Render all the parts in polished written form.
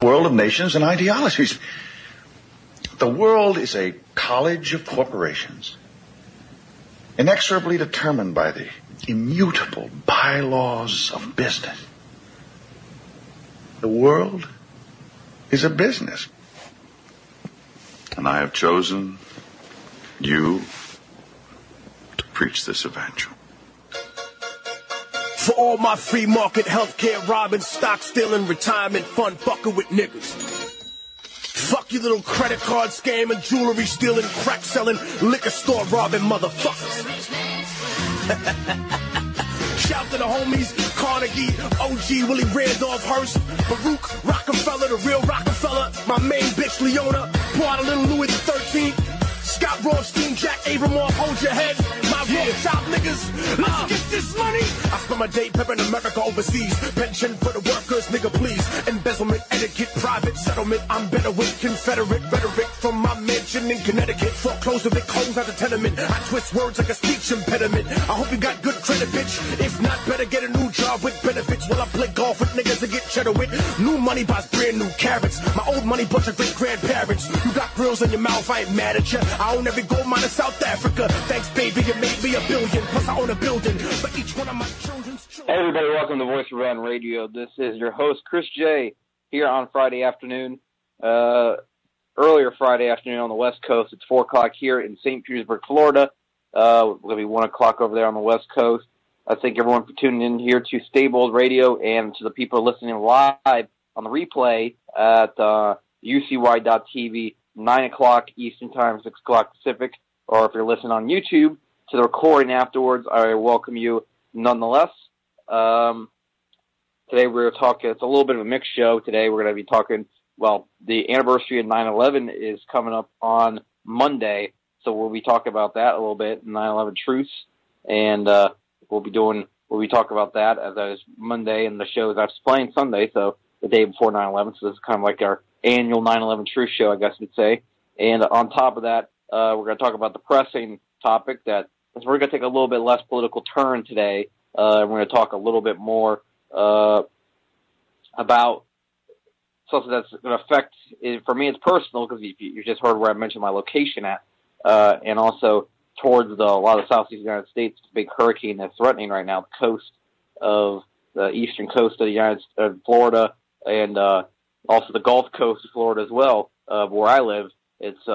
World of nations and ideologies. The world is a college of corporations, inexorably determined by the immutable bylaws of business. The world is a business. And I have chosen you to preach this evangel. For all my free market healthcare robbing, stock stealing, retirement fund fucking with niggas. Fuck you little credit card scam and jewelry stealing, crack selling, liquor store robbing motherfuckers. Shout to the homies, Carnegie, OG, Willie Randolph Hearst, Baruch, Rockefeller, the real Rockefeller, my main bitch Leona, bought a little Louis XIII, Scott Rothstein, Jack Abramoff, hold your head, my Rothschild niggas, let's get this money. I spend my day pepping America overseas, pension for the workers, nigga please, embezzlement, etiquette, private settlement, I'm better with Confederate rhetoric from my mansion in Connecticut, foreclose a big close out the tenement, I twist words like a speech impediment, I hope you got good credit, bitch, if not, better get a new job with benefits, while I play golf with niggas and get cheddar with, new money buys brand new carrots, my old money bunch of great grandparents, you got grills in your mouth, I ain't mad at you, I own every gold mine in South Africa, thanks baby, you made me $1 billion, plus I own a building, for each one of my children's children. Hey everybody, welcome to Voice of Run Radio. This is your host, Chris J, here on Friday afternoon. Earlier Friday afternoon on the West Coast. It's 4 o'clock here in St. Petersburg, Florida. It's going to be 1 o'clock over there on the West Coast. I thank everyone for tuning in here to Stable Radio and to the people listening live on the replay at ucy.tv, 9 o'clock Eastern Time, 6 o'clock Pacific. Or if you're listening on YouTube, to the recording afterwards, I welcome you nonetheless. Today we're talking, it's a little bit of a mixed show. Today we're going to be talking, well, the anniversary of 9/11 is coming up on Monday, so we'll be talking about that a little bit, 9/11 truce, and we'll be talking about that as that is Monday, and the show is actually playing Sunday, so the day before 9/11, so this is kind of like our annual 9/11 truce show, I guess you'd say. And on top of that, we're going to talk about the pressing topic that we're going to take a little bit less political turn today. We're going to talk a little bit more about something that's going to affect, for me it's personal, because you just heard where I mentioned my location at, and also towards a lot of the southeast United States, the big hurricane that's threatening right now, the eastern coast of the United States, Florida, and also the Gulf Coast of Florida as well, where I live. It's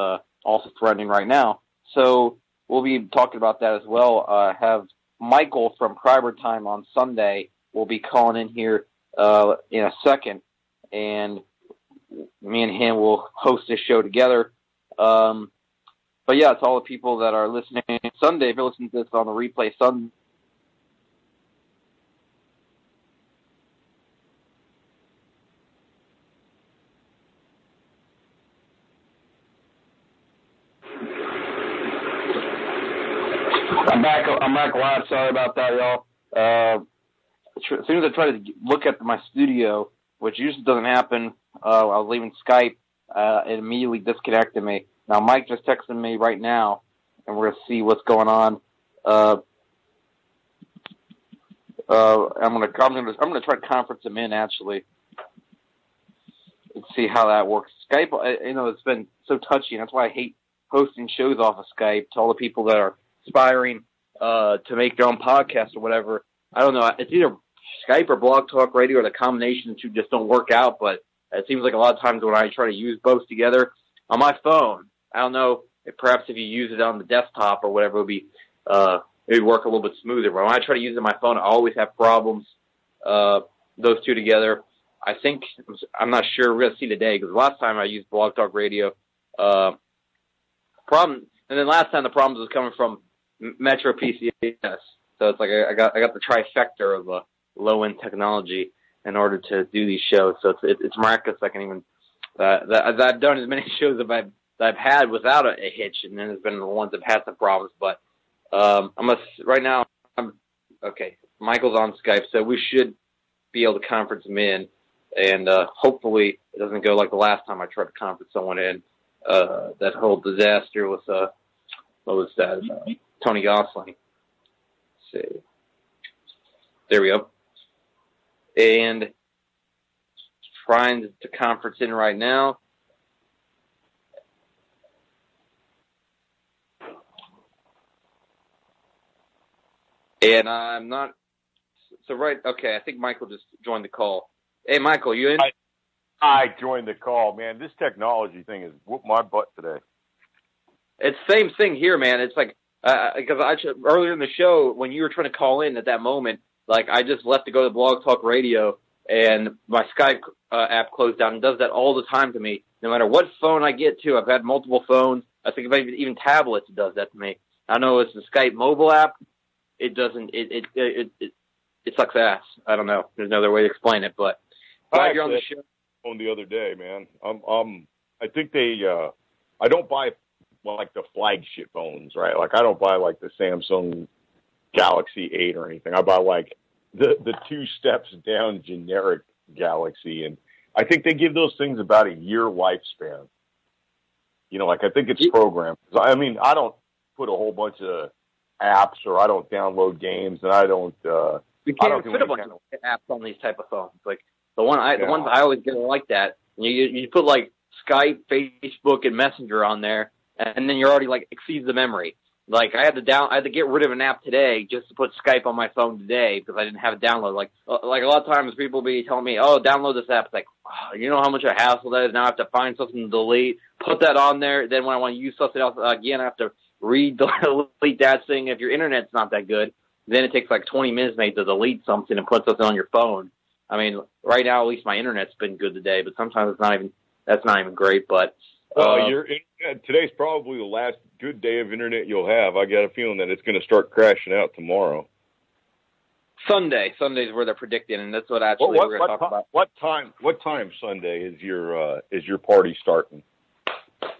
also threatening right now. So we'll be talking about that as well. Have Michael from Primertime on Sunday will be calling in here in a second, and me and him will host this show together. But yeah, it's all the people that are listening Sunday. If you're listening to this on the replay Sunday, I'm back live. Sorry about that, y'all. As soon as I try to look at my studio, which usually doesn't happen, I was leaving Skype, it immediately disconnected me. Now Mike just texted me right now, and we're gonna see what's going on. I'm gonna try to conference him in actually. Let's see how that works. Skype, it's been so touchy, and that's why I hate hosting shows off of Skype. To all the people that are aspiring to make their own podcast or whatever, I don't know. It's either Skype or Blog Talk Radio, or the combination of the two just don't work out. But it seems like a lot of times when I try to use both together on my phone, I don't know. Perhaps if you use it on the desktop or whatever, it would work a little bit smoother. But when I try to use it on my phone, I always have problems. Those two together, I'm not sure. We're gonna see today, because last time I used Blog Talk Radio, and then last time the problems was coming from Metro PCS. So it's like I got the trifecta of low-end technology in order to do these shows. So it's miraculous I can even that I've done as many shows that I've had without a hitch, and then there's been the ones that had some problems. But right now I'm okay. Michael's on Skype, so we should be able to conference him in, and hopefully it doesn't go like the last time I tried to conference someone in. That whole disaster with what was that? Tony Gosling. Let's see. There we go. And trying to conference in right now. And I'm not. So right, okay. I think Michael just joined the call. Hey, Michael, you in? I joined the call, man. This technology thing has whooped my butt today. It's the same thing here, man. It's like because earlier in the show when you were trying to call in at that moment, like I just left to go to Blog Talk Radio, and my Skype app closed down. And does that all the time to me. No matter what phone I get to, I've had multiple phones. I think even tablets, it does that to me. I know it's the Skype mobile app. It doesn't. It sucks ass. I don't know. There's no other way to explain it. But glad you're on the show. On the other day, man. I think I don't buy like the flagship phones, right? Like I don't buy like the Samsung Galaxy 8 or anything. I buy like the 2 steps down generic Galaxy, and I think they give those things about a year lifespan. You know, like I think it's programmed. I mean, I don't put a whole bunch of apps, or I don't download games, and I don't. You can't put a bunch of apps on these type of phones. Like the ones I always get like that. You put like Skype, Facebook, and Messenger on there, and then you're already like exceeds the memory. Like I had to get rid of an app today just to put Skype on my phone today because I didn't have it downloaded. Like a lot of times people be telling me, "Oh, download this app." It's like, oh, you know how much a hassle that is. Now I have to find something to delete, put that on there. Then when I want to use something else again, I have to delete that thing. If your internet's not that good, then it takes like 20 minutes maybe to delete something and put something on your phone. I mean, right now at least my internet's been good today, but sometimes that's not even great. But your internet, today's probably the last good day of internet you'll have. I got a feeling that it's going to start crashing out tomorrow. Sunday's where they're predicting, and that's what we're going to talk about. What time Sunday is your party starting?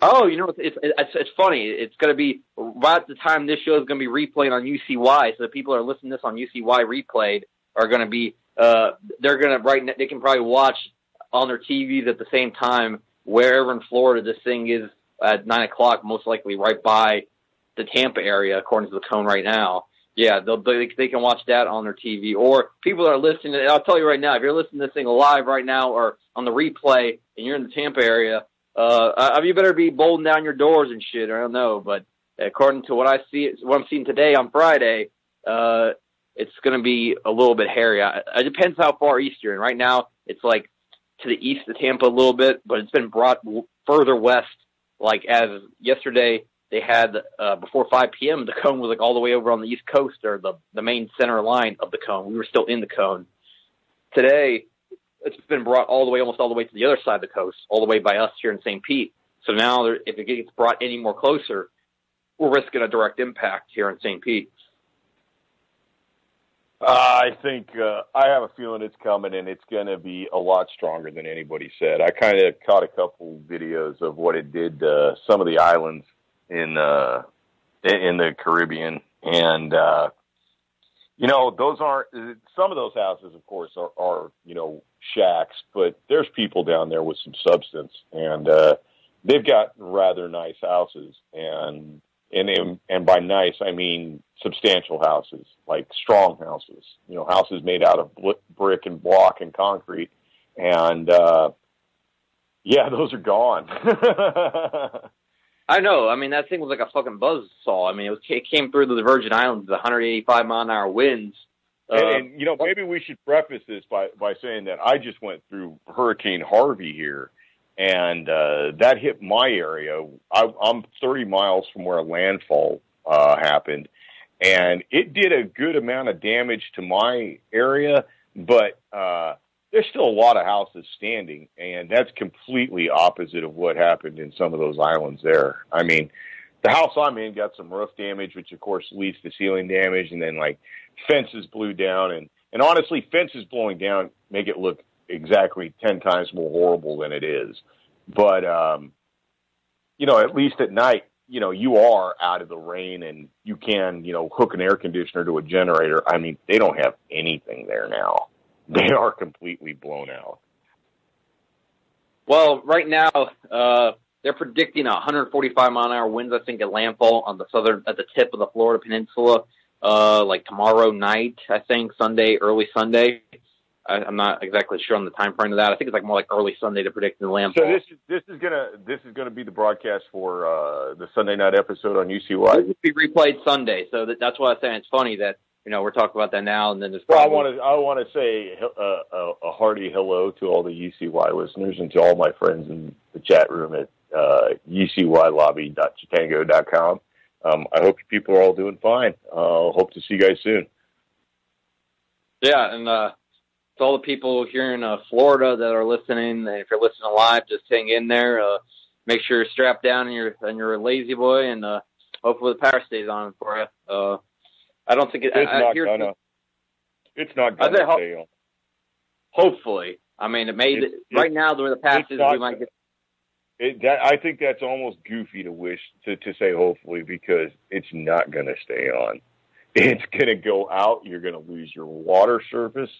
Oh, you know, it's funny. It's going to be right at the time this show is going to be replayed on UCY. So the people that are listening to this on UCY replayed are going to be they can probably watch on their TVs at the same time wherever in Florida this thing is at 9:00, most likely right by the Tampa area, according to the cone right now. Yeah, they can watch that on their TV. Or people that are listening, I'll tell you right now, if you're listening to this thing live right now or on the replay and you're in the Tampa area, you better be bolting down your doors and shit. I don't know, but according to what I'm seeing today on Friday, it's going to be a little bit hairy. It depends how far east you're in. Right now, it's like to the east of Tampa a little bit, but it's been brought further west. Like as yesterday, they had before 5 p.m. the cone was like all the way over on the East Coast, or the main center line of the cone. We were still in the cone. Today, it's been brought almost all the way to the other side of the coast, all the way by us here in St. Pete. So now, if it gets brought any more closer, we're risking a direct impact here in St. Pete. I think I have a feeling it's coming, and it's going to be a lot stronger than anybody said. I kind of caught a couple videos of what it did to some of the islands in the Caribbean, and you know, those aren't some of those houses, of course, are you know, shacks, but there's people down there with some substance, and they've got rather nice houses, and by nice I mean substantial houses, like strong houses, you know, houses made out of brick and block and concrete, and yeah, those are gone. I know. I mean, that thing was like a fucking buzzsaw. I mean, it came through the Virgin Islands with 185 mile an hour winds. And you know, maybe we should preface this by saying that I just went through Hurricane Harvey here, and that hit my area. I'm 30 miles from where a landfall happened, and it did a good amount of damage to my area, but there's still a lot of houses standing, and that's completely opposite of what happened in some of those islands there. I mean, the house I'm in got some roof damage, which of course leads to ceiling damage, and then like fences blew down, and honestly, fences blowing down make it look exactly 10 times more horrible than it is. But, you know, at least at night, you know, you are out of the rain, and you can, you know, hook an air conditioner to a generator. I mean, they don't have anything there now. They are completely blown out. Well, right now, they're predicting 145 mile an hour winds, I think, at landfall on at the tip of the Florida Peninsula, like tomorrow night, I think, early Sunday. I'm not exactly sure on the time frame of that. I think it's like more like early Sunday to predict the landfall. So this is gonna be the broadcast for the Sunday night episode on UCY. This will be replayed Sunday, so that's why I'm saying it's funny that we're talking about that now, and then there's. Well, I want to say a hearty hello to all the UCY listeners and to all my friends in the chat room at ucylobby.chitango.com. I hope you people are all doing fine. Hope to see you guys soon. Yeah, and to all the people here in Florida that are listening, and if you're listening live, just hang in there. Make sure you're strapped down in your lazy boy, and hopefully the power stays on for you. I don't think it's not gonna stay on. Hopefully, I mean it may. Right now, the way the path is, we might get. I think that's almost goofy to wish to say hopefully, because it's not going to stay on. It's going to go out. You're going to lose your water surface.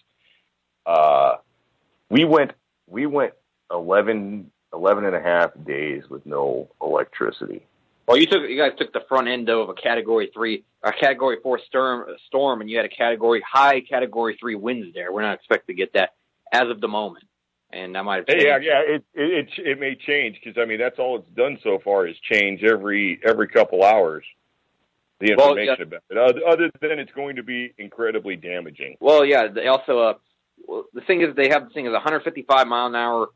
We went 11 and a half days with no electricity. Well, you guys took the front end of a Category 3, a Category 4 storm, and you had high Category 3 winds there. We're not expecting to get that as of the moment. And that might have changed. Yeah, it may change, because I mean that's all it's done so far is change every couple hours the information about it. Other than it's going to be incredibly damaging. Well, yeah. They also the thing is they have this thing is 155 mile an hour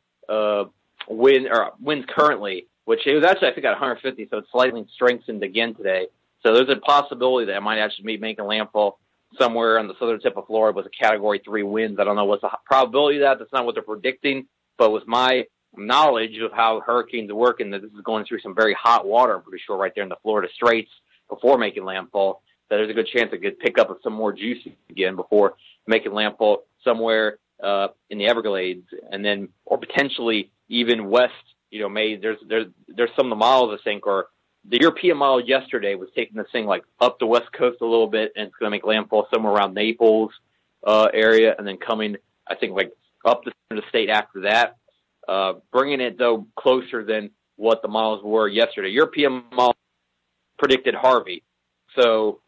winds currently, which it was actually I think at 150, so it's slightly strengthened again today. So there's a possibility that it might actually be making landfall somewhere on the southern tip of Florida with a Category 3 winds. I don't know what's the probability of that. That's not what they're predicting. But with my knowledge of how hurricanes work and that this is going through some very hot water, I'm pretty sure right there in the Florida Straits before making landfall, that there's a good chance it could pick up some more juice again before making landfall somewhere in the Everglades, and then or potentially even west. There's some of the models I think are. The European model yesterday was taking this thing like up the west coast a little bit, and it's going to make landfall somewhere around Naples area, and then coming, I think, like up the center of the state after that, bringing it, though, closer than what the models were yesterday. European model predicted Harvey. So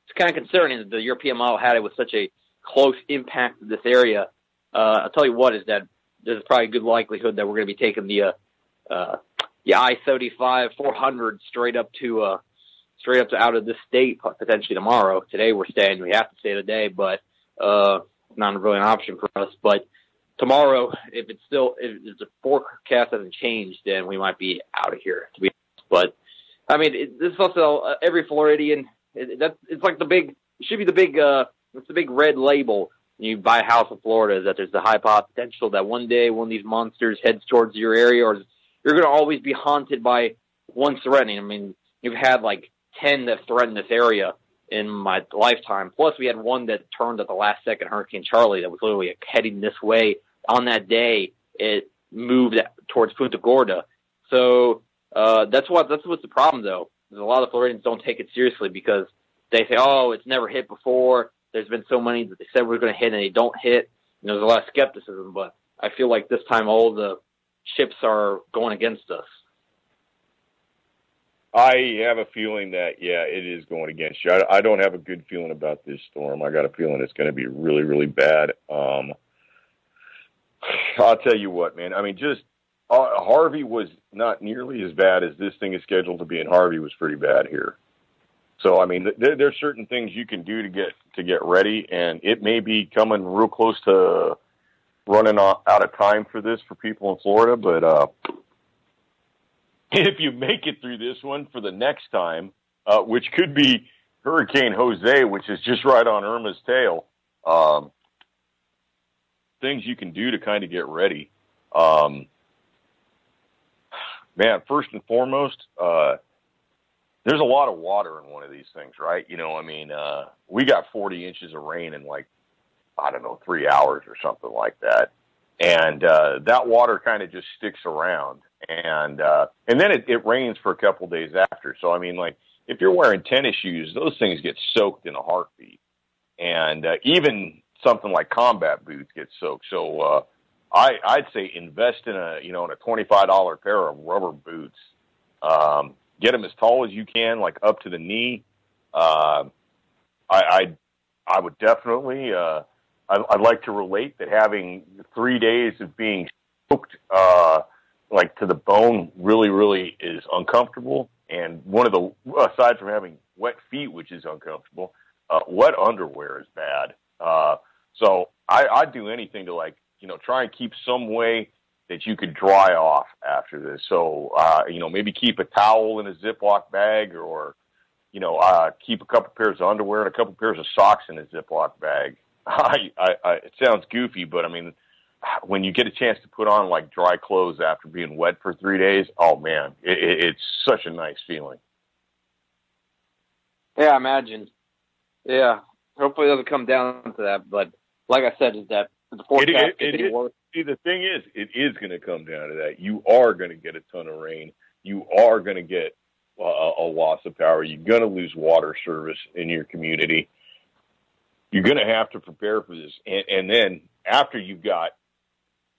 it's kind of concerning that the European model had it with such a close impact to this area. I'll tell you what is that there's probably a good likelihood that we're going to be taking the I-35 400 straight up to out of this state potentially tomorrow. Today we have to stay today, but not really an option for us. But tomorrow, if the forecast hasn't changed, then we might be out of here, to be honest. But I mean, this is also every Floridian. It's like it's the big red label when you buy a house in Florida, is that there's the high potential that one day one of these monsters heads towards your area, or you're going to always be haunted by one threatening. I mean, you've had like 10 that threatened this area in my lifetime. Plus, we had one that turned at the last second, Hurricane Charlie, that was literally heading this way. On that day, it moved towards Punta Gorda. So that's what's the problem, though. There's a lot of Floridians don't take it seriously because they say, oh, it's never hit before. There's been so many that they said we're going to hit and they don't hit. And there's a lot of skepticism, but I feel like this time all the chips are going against us. I have a feeling that, it is going against you. I don't have a good feeling about this storm. I got a feeling it's going to be really, really bad. I'll tell you what, man. I mean, just Harvey was not nearly as bad as this thing is scheduled to be, and Harvey was pretty bad here. So, I mean, there's certain things you can do to get ready, and it may be coming real close to running out of time for this for people in Florida, but if you make it through this one for the next time, which could be Hurricane Jose, which is just right on Irma's tail, things you can do to kind of get ready. Man, first and foremost, there's a lot of water in one of these things, right? We got 40 inches of rain in 3 hours or something like that. And that water kind of just sticks around. And then it rains for a couple days after. So, I mean, if you're wearing tennis shoes, those things get soaked in a heartbeat. And even something like combat boots get soaked. So I'd say invest in a $25 pair of rubber boots. Get them as tall as you can, up to the knee. I would definitely I'd like to relate that having 3 days of being soaked, like to the bone really, really is uncomfortable. And aside from having wet feet, which is uncomfortable, wet underwear is bad. So I'd do anything to, like, try and keep some way that you could dry off after this. So, maybe keep a towel in a Ziploc bag, or, keep a couple pairs of underwear and a couple pairs of socks in a Ziploc bag. It sounds goofy, but I mean, when you get a chance to put on like dry clothes after being wet for 3 days, oh man, it's such a nice feeling. Yeah, I imagine. Yeah, hopefully it doesn't come down to that. But like I said, is that the forecast getting worse? See, the thing is, it is going to come down to that. You are going to get a ton of rain. You are going to get a loss of power. You're going to lose water service in your community. You're going to have to prepare for this. And then after you've got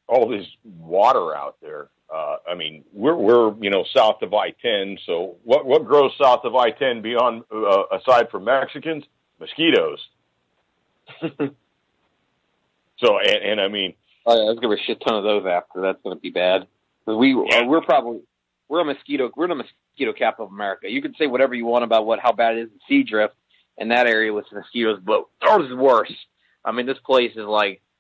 all this water out there, I mean, we're south of I-10. So what grows south of I-10 beyond, aside from Mexicans? Mosquitoes. So, and I mean, oh yeah, there's gonna be a shit ton of those after. That's gonna be bad. We're the mosquito capital of America. You can say whatever you want about how bad it is in Seadrift and that area with mosquitoes, but ours is worse. I mean, this place is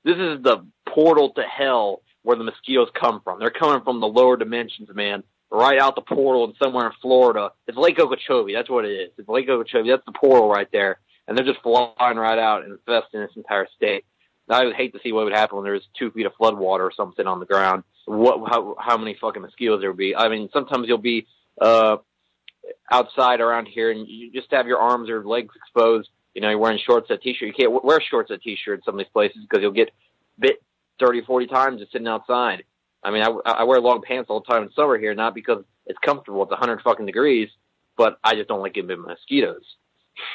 this is the portal to hell where the mosquitoes come from. They're coming from the lower dimensions, man. Right out the portal and somewhere in Florida. It's Lake Okeechobee. That's what it is. It's Lake Okeechobee. That's the portal right there. And they're just flying right out and infesting this entire state. I would hate to see what would happen when there's 2 feet of flood water or something on the ground. How many fucking mosquitoes there would be? I mean, sometimes you'll be outside around here and you just have your arms or legs exposed. You're wearing shorts and a t-shirt. You can't wear shorts and a t-shirt in some of these places because you'll get bit 30, 40 times just sitting outside. I mean, I wear long pants all the time in summer here, not because it's comfortable. It's 100 fucking degrees, but I just don't like getting bit by mosquitoes.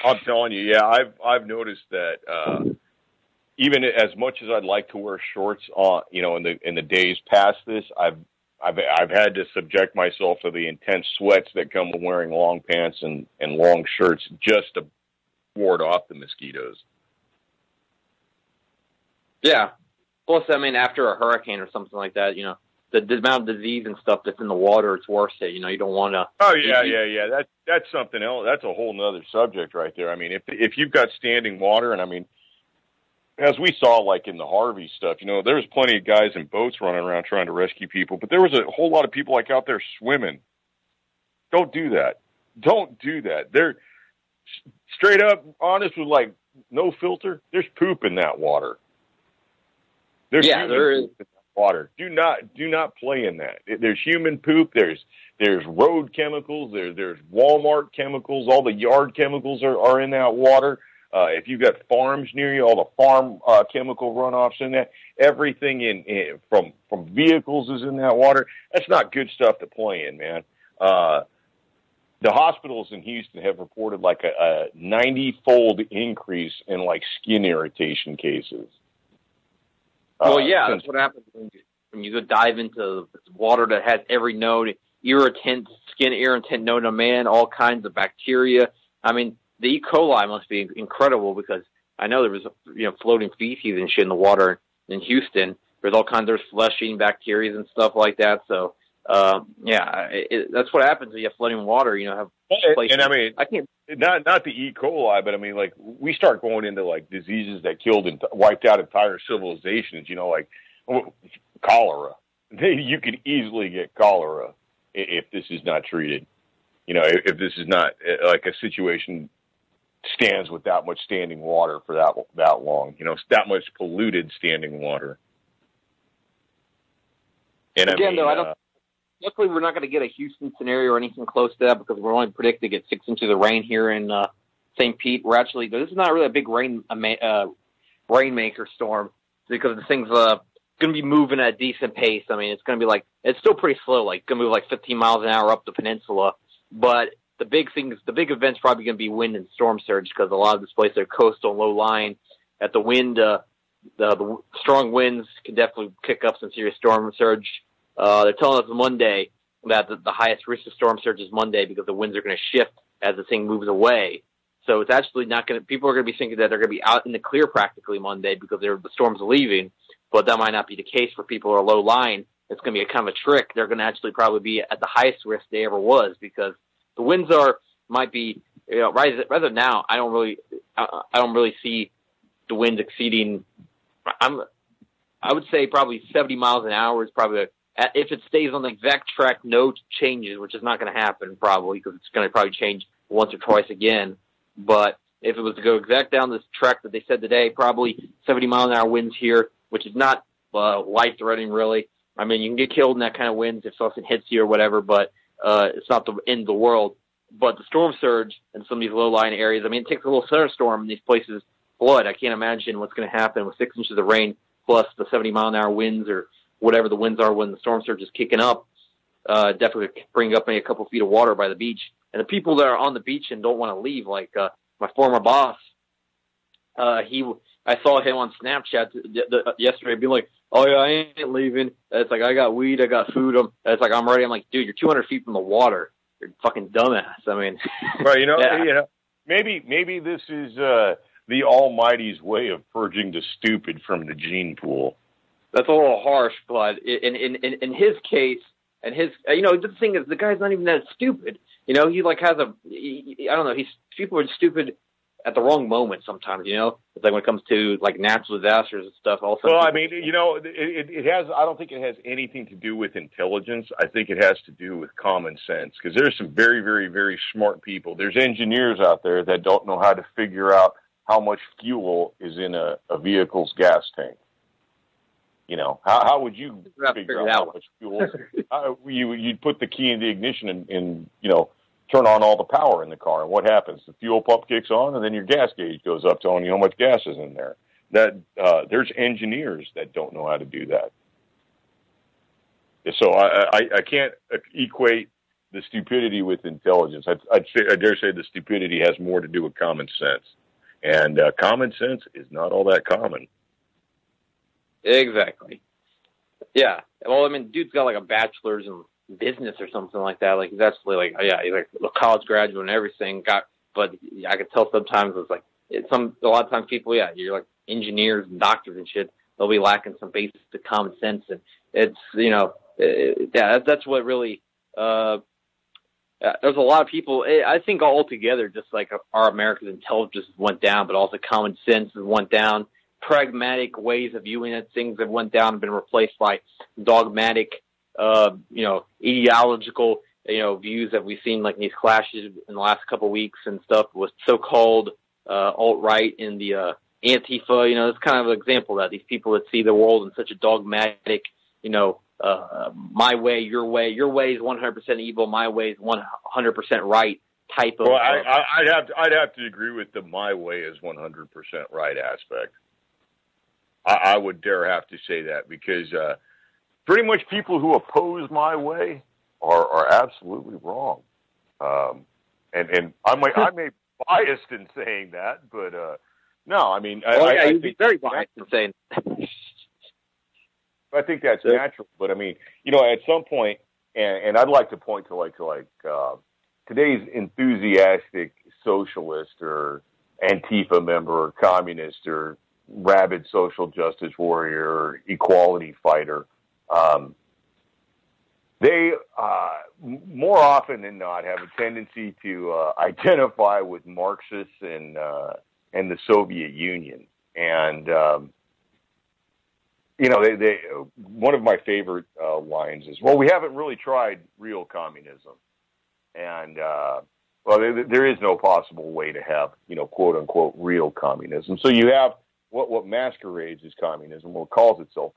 I'm telling you, yeah, I've noticed that. Even as much as I'd like to wear shorts in the days past this, I've had to subject myself to the intense sweats that come with wearing long pants and long shirts just to ward off the mosquitoes. Yeah. Plus, I mean, after a hurricane or something like that, the amount of disease and stuff that's in the water, it's worth it. You don't want to. Oh yeah. That's something else. That's a whole nother subject right there. I mean, if you've got standing water, and I mean, as we saw, like in the Harvey stuff, there was plenty of guys in boats running around trying to rescue people, but there was a whole lot of people like out there swimming. Don't do that. Don't do that. They're straight up honest with like no filter. There's poop in that water. There is poop in that water. Do not play in that. There's human poop. There's road chemicals. There's Walmart chemicals. All the yard chemicals are in that water. If you've got farms near you, all the farm chemical runoffs in that, everything from vehicles is in that water. That's not good stuff to play in, man. The hospitals in Houston have reported like a 90-fold increase in like skin irritation cases. Well, yeah, that's what happens when you go dive into water that has every known irritant, skin irritant known to man, all kinds of bacteria. I mean, the E. coli must be incredible because I know there was, floating feces and shit in the water in Houston. There's all kinds of flesh-eating bacteria and stuff like that. So, that's what happens when you have flooding water. Have places. And I mean, I can't not the E. coli, but I mean, like we start going into like diseases that killed and wiped out entire civilizations. Like cholera. You could easily get cholera if this is not treated. If this is not like a situation stands with that much standing water for that long, that much polluted standing water. And again, luckily we're not going to get a Houston scenario or anything close to that because we're only predicted to get 6 inches of rain here in St. Pete. This is not really a big rainmaker storm because the thing's going to be moving at a decent pace. I mean, it's going to be it's still pretty slow, going to move 15 miles an hour up the peninsula. But the big event's probably going to be wind and storm surge because a lot of this place are coastal and low lying. At the wind, the strong winds can definitely kick up some serious storm surge. They're telling us Monday that the highest risk of storm surge is Monday because the winds are going to shift as the thing moves away. So it's actually not going to, people are going to be thinking that they're going to be out in the clear practically Monday because the storm's leaving, but that might not be the case for people who are low lying. It's going to be a kind of a trick. They're going to actually probably be at the highest risk they ever was because the winds might be, rather now, I don't really see the winds exceeding, I would say probably 70 miles an hour is probably, if it stays on the exact track, no changes, which is not going to happen probably because it's going to probably change once or twice again. But if it was to go exact down this track that they said today, probably 70 mile an hour winds here, which is not life-threatening really. I mean, you can get killed in that kind of winds if something hits you or whatever, but it's not the end of the world. But the storm surge in some of these low-lying areas, I mean, it takes a little thunderstorm in these places flood. I can't imagine what's going to happen with 6 inches of rain plus the 70 mile an hour winds or whatever the winds are when the storm surge is kicking up. Definitely bring up maybe a couple feet of water by the beach. And the people that are on the beach and don't want to leave, like my former boss, I saw him on Snapchat yesterday being like, oh, yeah, I ain't leaving. It's like, I got weed, I got food. It's like, I'm ready. I'm like, dude, you're 200 feet from the water. You're a fucking dumbass. I mean. Right, Yeah. Maybe this is the Almighty's way of purging the stupid from the gene pool. That's a little harsh, but in his case, and his, the thing is, the guy's not even that stupid. He like has I don't know, people are stupid at the wrong moment sometimes, It's like when it comes to like natural disasters and stuff. Also, well, I mean, it has, I don't think it has anything to do with intelligence. I think it has to do with common sense because there's some very, very, very smart people. There's engineers out there that don't know how to figure out how much fuel is in a vehicle's gas tank. How would you figure out how much fuel? You'd put the key in the ignition and turn on all the power in the car. And what happens? The fuel pump kicks on, and then your gas gauge goes up, telling you how much gas is in there. There's engineers that don't know how to do that. So I can't equate the stupidity with intelligence. I dare say the stupidity has more to do with common sense. And common sense is not all that common. Exactly. Yeah. Well, I mean, dude's got like a bachelor's in business or something like that. Like he's actually like, he's like a college graduate and everything. But I could tell sometimes it's like a lot of times people, you're like engineers and doctors and shit. They'll be lacking some basic common sense, and it's that's what really. There's a lot of people. I think altogether, just like our American intelligence went down, but also common sense went down. Pragmatic ways of viewing it, things that went down and been replaced by dogmatic, ideological, views that we've seen like in these clashes in the last couple of weeks and stuff with so-called alt-right and the Antifa. It's kind of an example of that. These people that see the world in such a dogmatic, my way, your way is 100% evil, my way is 100% right type of. Well, I'd have to agree with the my way is 100% right aspect. I would dare have to say that because pretty much people who oppose my way are absolutely wrong. And I may be biased in saying that, but no, I mean, you'd be very biased in saying that. I think that's natural, but I mean, at some point, and I'd like to point to like today's enthusiastic socialist or Antifa member or communist or rabid social justice warrior or equality fighter. They more often than not have a tendency to identify with Marxists and the Soviet Union, and they one of my favorite lines is, "Well, we haven't really tried real communism," and there is no possible way to have quote unquote real communism. So you have what masquerades as communism, what calls itself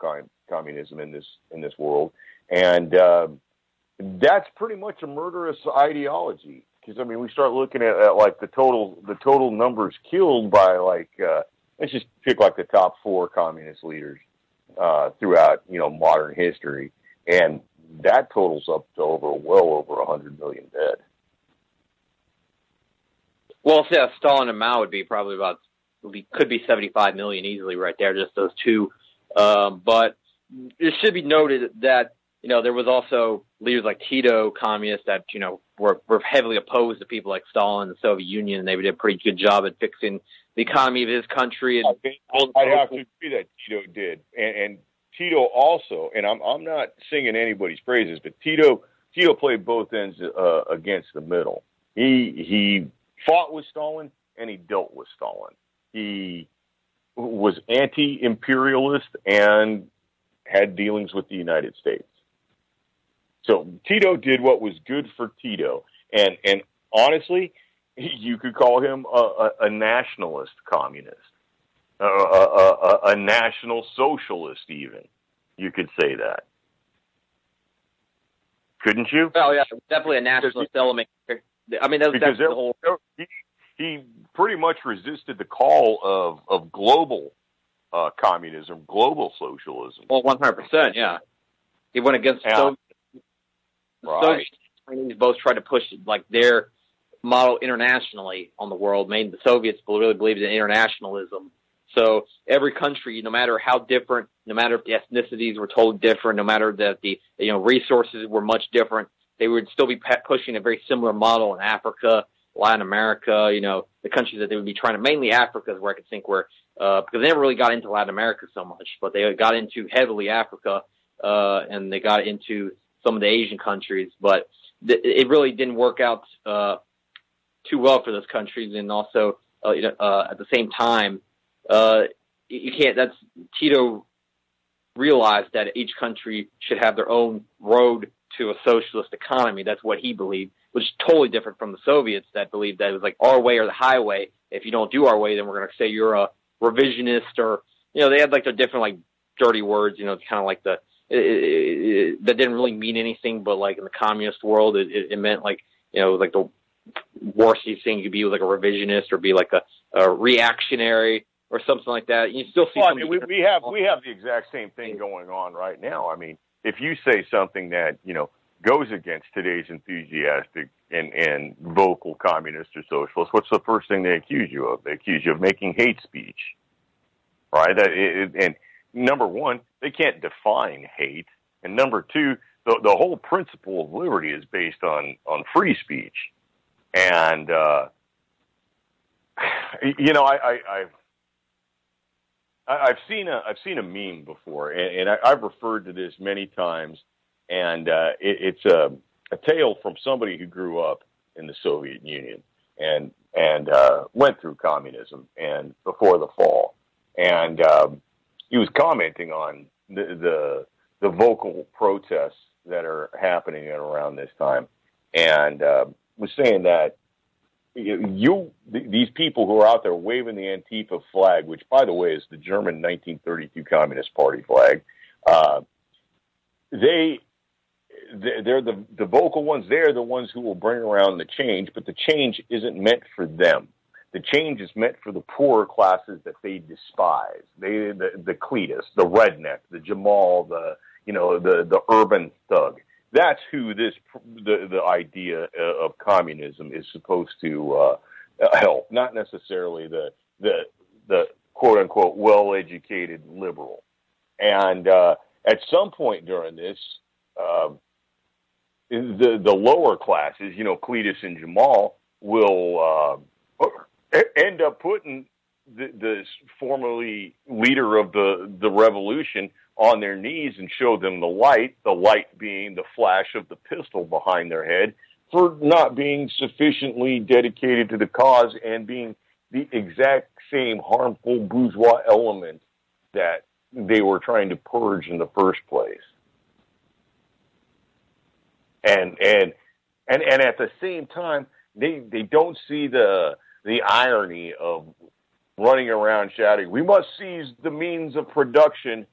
communism in this world, and that's pretty much a murderous ideology. Because I mean, we start looking at like the total numbers killed by let's just pick like the top 4 communist leaders throughout modern history, and that totals up to well over 100 million dead. Well, Stalin and Mao would be probably could be 75 million easily right there, just those two. But it should be noted that there was also leaders like Tito, communists that, were heavily opposed to people like Stalin and the Soviet Union, and they did a pretty good job at fixing the economy of his country. And I'd have to agree that Tito did. And Tito also, and I'm not singing anybody's praises, but Tito played both ends against the middle. He fought with Stalin and he dealt with Stalin. He was anti-imperialist and had dealings with the United States. So Tito did what was good for Tito. And honestly, you could call him a nationalist communist, a national socialist even. You could say that. Couldn't you? Well, yeah, definitely a nationalist element. I mean, that's the whole... He pretty much resisted the call of global communism, global socialism. Well, 100%, yeah. He went against Soviet. Right. Soviet and Chinese both tried to push like their model internationally on the world. Made the Soviets really believed in internationalism. So every country, no matter how different, no matter if the ethnicities were totally different, no matter that the resources were much different, they would still be pushing a very similar model in Africa, Latin America, the countries that they would be trying to, mainly Africa is where I could think where, because they never really got into Latin America so much, but they got into heavily Africa, and they got into some of the Asian countries, but it really didn't work out too well for those countries. And also, at the same time, you can't, Tito realized that each country should have their own road to a socialist economy. That's what he believed, which is totally different from the Soviets that believed that it was like our way or the highway. If you don't do our way, then we're going to say you're a revisionist, or, they had like their different like dirty words, kind of like that didn't really mean anything, but like in the communist world, it meant like, like the worst thing you could be like a revisionist or be like a reactionary or something like that. You still see we have the exact same thing going on right now. I mean, if you say something that, goes against today's enthusiastic and vocal communists or socialists, what's the first thing they accuse you of? They accuse you of making hate speech, right? And number one, they can't define hate. And number two, the whole principle of liberty is based on free speech. And, I've seen a meme before, and I've referred to this many times, and it's a tale from somebody who grew up in the Soviet Union and went through communism and before the fall, and he was commenting on the vocal protests that are happening around this time, and was saying that these people who are out there waving the Antifa flag, which, by the way, is the German 1932 Communist Party flag, they're the vocal ones. They're the ones who will bring around the change, but the change isn't meant for them. The change is meant for the poorer classes that they despise. The Cletus, the redneck, the Jamal, the urban thug. That's who the idea of communism is supposed to help, not necessarily the quote unquote well-educated liberal. And at some point during this, the lower classes, Cletus and Jamal, will end up putting the formerly leader of the revolution on their knees and show them the light being the flash of the pistol behind their head for not being sufficiently dedicated to the cause and being the exact same harmful bourgeois element that they were trying to purge in the first place. And at the same time, they don't see the irony of running around shouting, "We must seize the means of production,"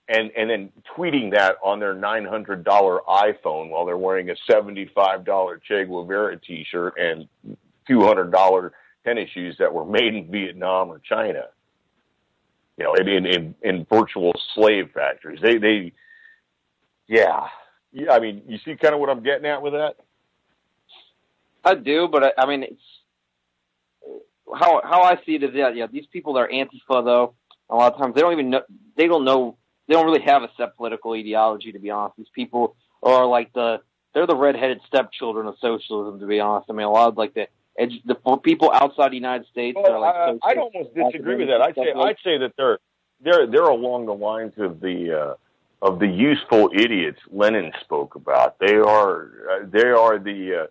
and then tweeting that on their $900 iPhone while they're wearing a $75 Che Guevara T-shirt and $200 tennis shoes that were made in Vietnam or China. In virtual slave factories. I mean, you see kind of what I'm getting at with that? I do, but I mean, it's how I see it is that, these people that are Antifa, though, a lot of times they don't they don't really have a set political ideology, to be honest. These people are like they're the redheaded stepchildren of socialism, to be honest. I mean, a lot of like the people outside the United States are like I'd almost disagree with that. I'd say that they're along the lines of the useful idiots Lenin spoke about. They are the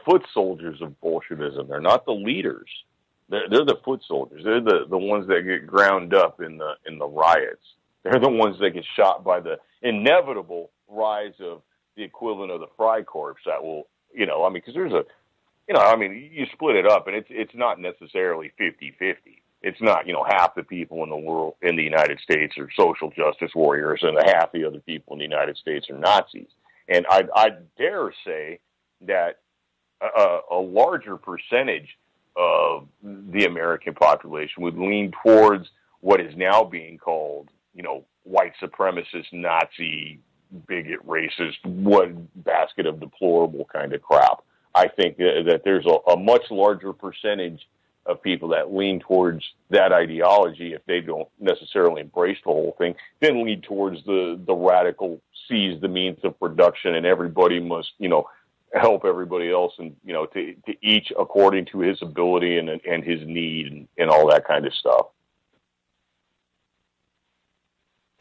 foot soldiers of Bolshevism. They're not the leaders. They're the foot soldiers. They're the ones that get ground up in the riots. They're the ones that get shot by the inevitable rise of the equivalent of the Freikorps that will, because there's you split it up and it's not necessarily 50-50. It's not, half the people in the world, in the United States are social justice warriors and half the other people in the United States are Nazis. And I dare say that a larger percentage of the American population would lean towards what is now being called, white supremacist, Nazi, bigot, racist, one basket of deplorable kind of crap. I think that there's a much larger percentage of people that lean towards that ideology, if they don't necessarily embrace the whole thing, then lean towards the radical seize the means of production and everybody must, help everybody else and, to each according to his ability and his need and all that kind of stuff.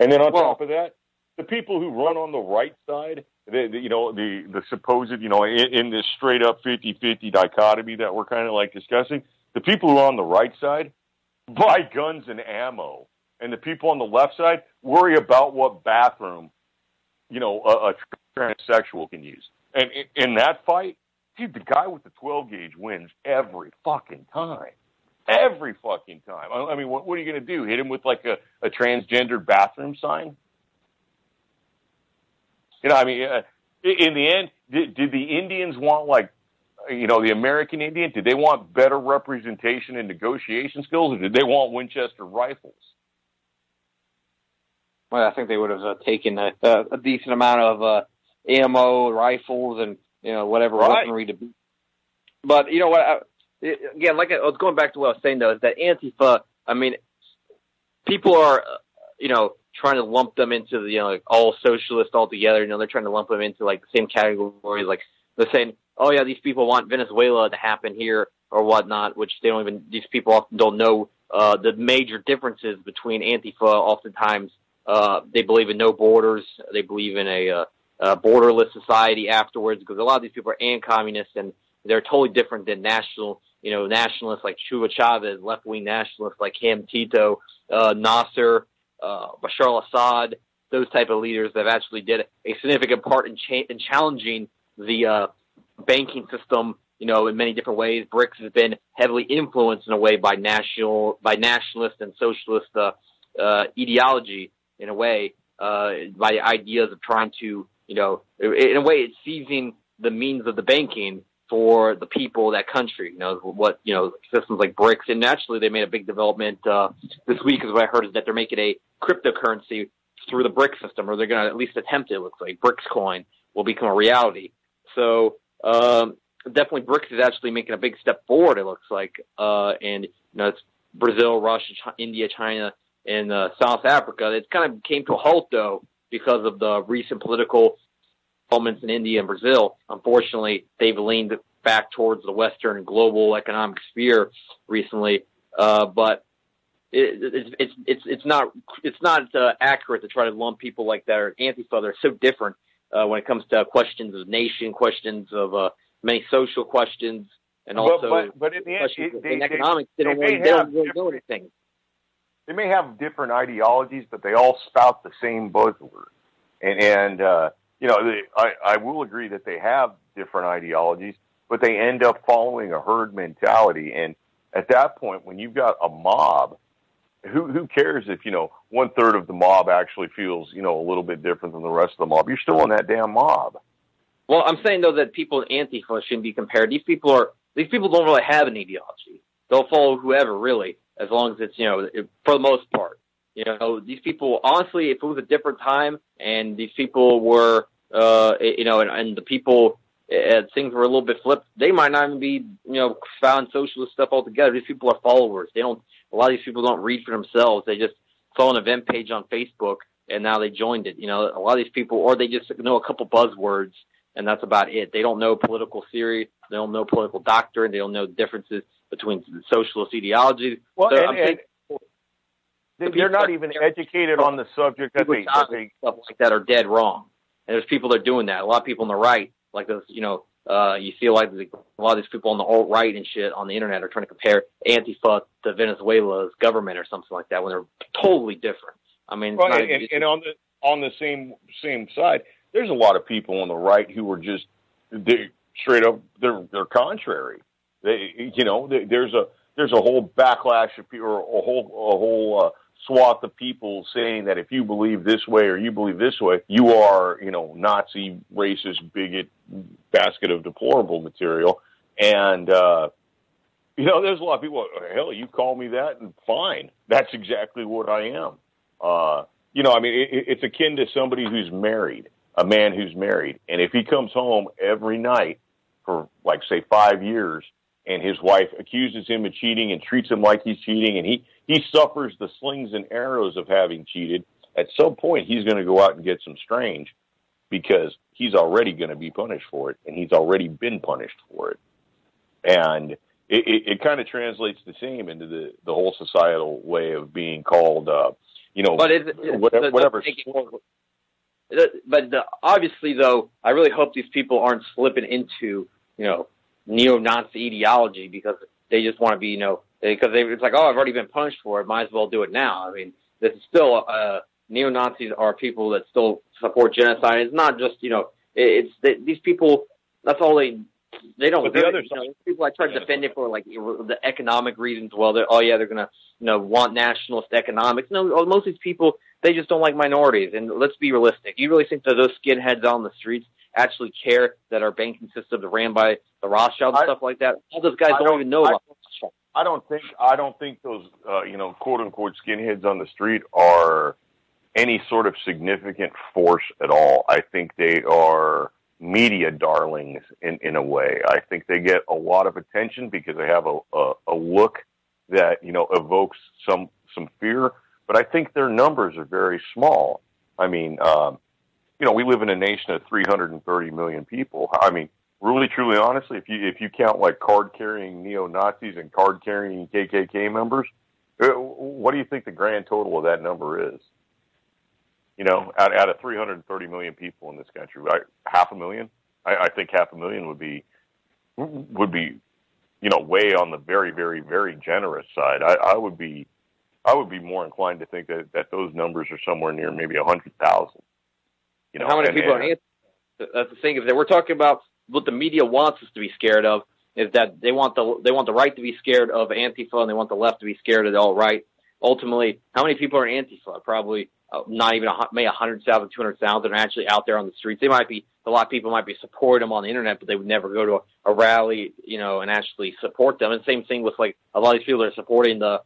And then on top of that, the people who run on the right side, the supposed, in this straight up 50-50 dichotomy that we're kind of like discussing, the people who are on the right side buy guns and ammo. And the people on the left side worry about what bathroom, a transsexual can use. And in that fight, dude, the guy with the 12 gauge wins every fucking time. Every fucking time. I mean, what are you going to do? Hit him with like a transgendered bathroom sign? In the end, did the Indians want like, the American Indian? Did they want better representation and negotiation skills, or did they want Winchester rifles? Well, I think they would have taken a decent amount of ammo, rifles, and whatever weaponry to be. But you know what? Again, I was going back to what I was saying though, is that Antifa. I mean, people are, trying to lump them into the, all socialists all together. They're trying to lump them into like the same categories. Like they're saying, oh yeah, these people want Venezuela to happen here or whatnot, which these people often don't know the major differences between Antifa. Oftentimes, they believe in no borders. They believe in a borderless society afterwards, because a lot of these people are anti-communist and they're totally different than nationalists like Hugo Chavez, left-wing nationalists like Ham Tito, Nasser, Bashar al-Assad, those type of leaders that have actually did a significant part in challenging the banking system, in many different ways. BRICS has been heavily influenced in a way by nationalist and socialist ideology, in a way, by ideas of trying to, in a way, it's seizing the means of the banking for the people of that country. Systems like BRICS, and naturally they made a big development this week, is what I heard, is that they're making a cryptocurrency through the BRICS system, or they're going to at least attempt it. It looks like BRICS coin will become a reality. So definitely BRICS is actually making a big step forward, it looks like. And it's Brazil, Russia, India, China, and South Africa. It kind of came to a halt, though, because of the recent political developments in India and Brazil. Unfortunately, they've leaned back towards the Western global economic sphere recently. But it's not accurate to try to lump people like that or Antifa. They're so different when it comes to questions of nation, questions of many social questions, and also but in the end, in economics, they don't really know anything. They may have different ideologies, but they all spout the same buzzword. And I will agree that they have different ideologies, but they end up following a herd mentality. And at that point, when you've got a mob, who cares if, 1/3 of the mob actually feels, a little bit different than the rest of the mob? You're still in that damn mob. Well, I'm saying, though, that people in Antifa shouldn't be compared. These people don't really have an ideology. They'll follow whoever, really, as long as it's, for the most part. These people, honestly, if it was a different time and these people were, and the people, things were a little bit flipped, they might not even be, found socialist stuff altogether. These people are followers. A lot of these people don't read for themselves. They just follow an event page on Facebook and now they joined it. You know, a lot of these people, or they just know a couple buzzwords, and that's about it. They don't know political theory. They don't know political doctrine. They don't know differences between socialist ideologies. Well, so they're not even educated on the subject that they stuff like that are dead wrong. And there's people that are doing that. A lot of people on the right, like those, you know, you feel like a lot of these people on the alt-right and shit on the internet are trying to compare Antifa to Venezuela's government or something like that when they're totally different. I mean, well, and on the same side, there's a lot of people on the right who are just straight up they're contrary. There's a whole backlash of people, or a whole swath of people saying that if you believe this way or you believe this way, you are, Nazi, racist, bigot, basket of deplorable material. And, there's a lot of people, hell, you call me that and fine. That's exactly what I am. It's akin to somebody who's married, a man who's married. And if he comes home every night for, like, say, 5 years, and his wife accuses him of cheating and treats him like he's cheating, and he suffers the slings and arrows of having cheated, at some point he's going to go out and get some strange, because he's already going to be punished for it, and he's already been punished for it. And it kind of translates the same into the whole societal way of being called, whatever. But obviously, though, I really hope these people aren't slipping into, neo-Nazi ideology because they just want to be, it's like, oh, I've already been punished for it, might as well do it now. I mean, this is still, neo-Nazis are people that still support genocide. It's not just, these people, that's all they don't, people I try to defend it for, like, the economic reasons. Well, they're going to, want nationalist economics. No, most of these people, they just don't like minorities. And let's be realistic. You really think that those skinheads on the streets actually care that our banking systems are ran by the Rothschilds and stuff like that? All those guys don't even know about Rothschild. I don't think those, quote unquote skinheads on the street are any sort of significant force at all. I think they are media darlings in a way. I think they get a lot of attention because they have a look that, evokes some fear, but I think their numbers are very small. I mean, we live in a nation of 330 million people. I mean, really, truly, honestly, if you count like card-carrying neo-Nazis and card-carrying KKK members, what do you think the grand total of that number is? Out of 330 million people in this country, right? 500,000? I think 500,000 would be, way on the very, very, very generous side. I would be more inclined to think that those numbers are somewhere near maybe 100,000. How many people are anti? That's the thing, is that we're talking about what the media wants us to be scared of, is that they want the right to be scared of Antifa, and they want the left to be scared of the alt-right. Ultimately, how many people are Antifa? Probably not even maybe 100,000, 200,000 are actually out there on the streets. A lot of people might be supporting them on the internet, but they would never go to a rally, and actually support them. And same thing with, like, a lot of these people that are supporting the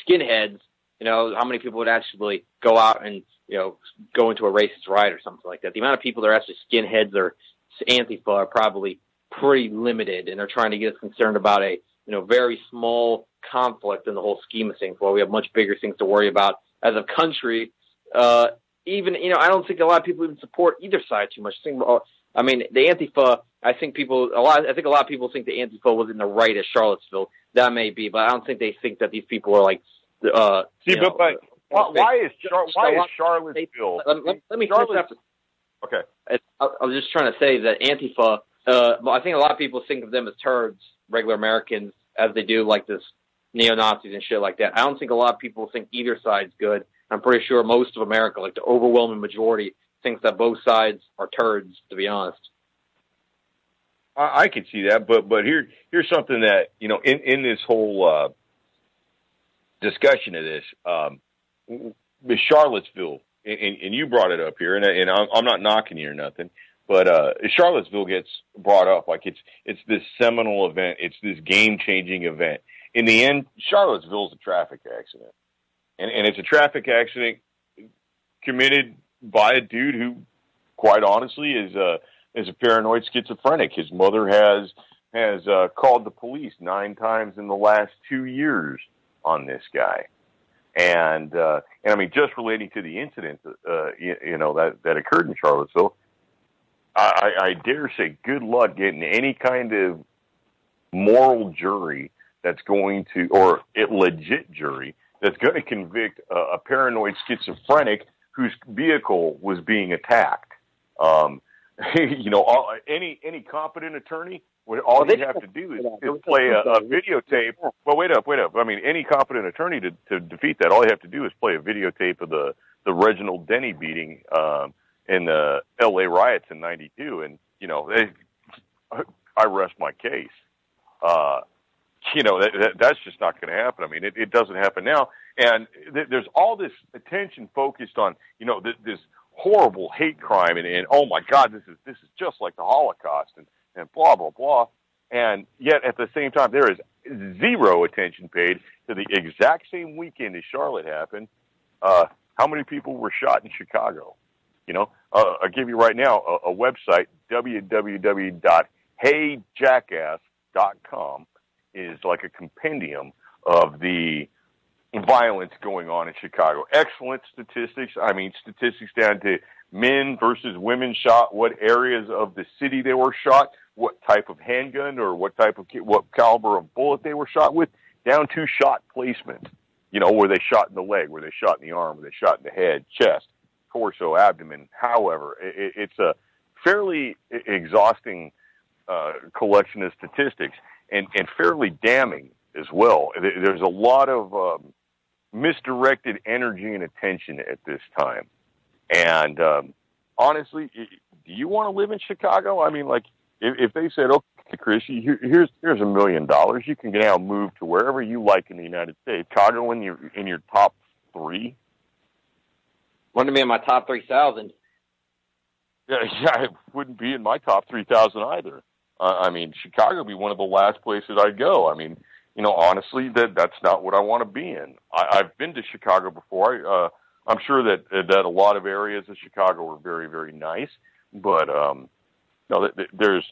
skinheads. How many people would actually go out and, go into a racist riot or something like that? The amount of people that are actually skinheads or Antifa are probably pretty limited, and they're trying to get us concerned about a, very small conflict in the whole scheme of things, while we have much bigger things to worry about as a country. I don't think a lot of people even support either side too much. I mean, the Antifa, I think a lot of people think the Antifa was in the right at Charlottesville. That may be, but I don't think they think that these people are like, why is Charlottesville? Let me finish up. Okay. I was just trying to say that Antifa, I think a lot of people think of them as turds, regular Americans, as they do like this neo-Nazis and shit like that. I don't think a lot of people think either side's good. I'm pretty sure most of America, like the overwhelming majority, thinks that both sides are turds, to be honest. I can see that, but here's something that, in this whole discussion of this, Charlottesville, and you brought it up here, and I'm not knocking you or nothing, but Charlottesville gets brought up like it's this seminal event, it's this game-changing event. In the end, Charlottesville's a traffic accident, and it's a traffic accident committed by a dude who, quite honestly, is a paranoid schizophrenic. His mother has called the police 9 times in the last 2 years on this guy. And I mean, just relating to the incident, that occurred in Charlottesville, I dare say, good luck getting any kind of moral jury that's going to, or a legit jury that's going to convict a paranoid schizophrenic whose vehicle was being attacked. Any competent attorney, all you have to do is play a videotape. Well, wait up. I mean, any competent attorney to defeat that, all you have to do is play a videotape of the Reginald Denny beating in the L.A. riots in '92, and I rest my case. That's just not going to happen. I mean, it doesn't happen now, and there's all this attention focused on this horrible hate crime, and oh my God, this is just like the Holocaust, and blah blah blah, and yet at the same time there is zero attention paid to the exact same weekend as Charlotte happened. How many people were shot in Chicago? I'll give you right now a website, www.heyjackass.com, is like a compendium of the violence going on in Chicago. Excellent statistics. I mean, statistics down to men versus women shot, what areas of the city they were shot, what type of handgun or what caliber of bullet they were shot with, down to shot placement. Were they shot in the leg, were they shot in the arm, were they shot in the head, chest, torso, abdomen. However, it's a fairly exhausting collection of statistics and fairly damning as well. There's a lot of misdirected energy and attention at this time. And honestly, do you want to live in Chicago? I mean, like, if they said, okay, Chris, here's $1 million, you can now move to wherever you like in the United States. Chicago in your top 3? Wouldn't be in my top 3,000. Yeah, it wouldn't be in my top 3,000 either. I mean, Chicago would be one of the last places I'd go. I mean, honestly, that's not what I want to be in. I've been to Chicago before. I'm sure that a lot of areas of Chicago are very, very nice, but there's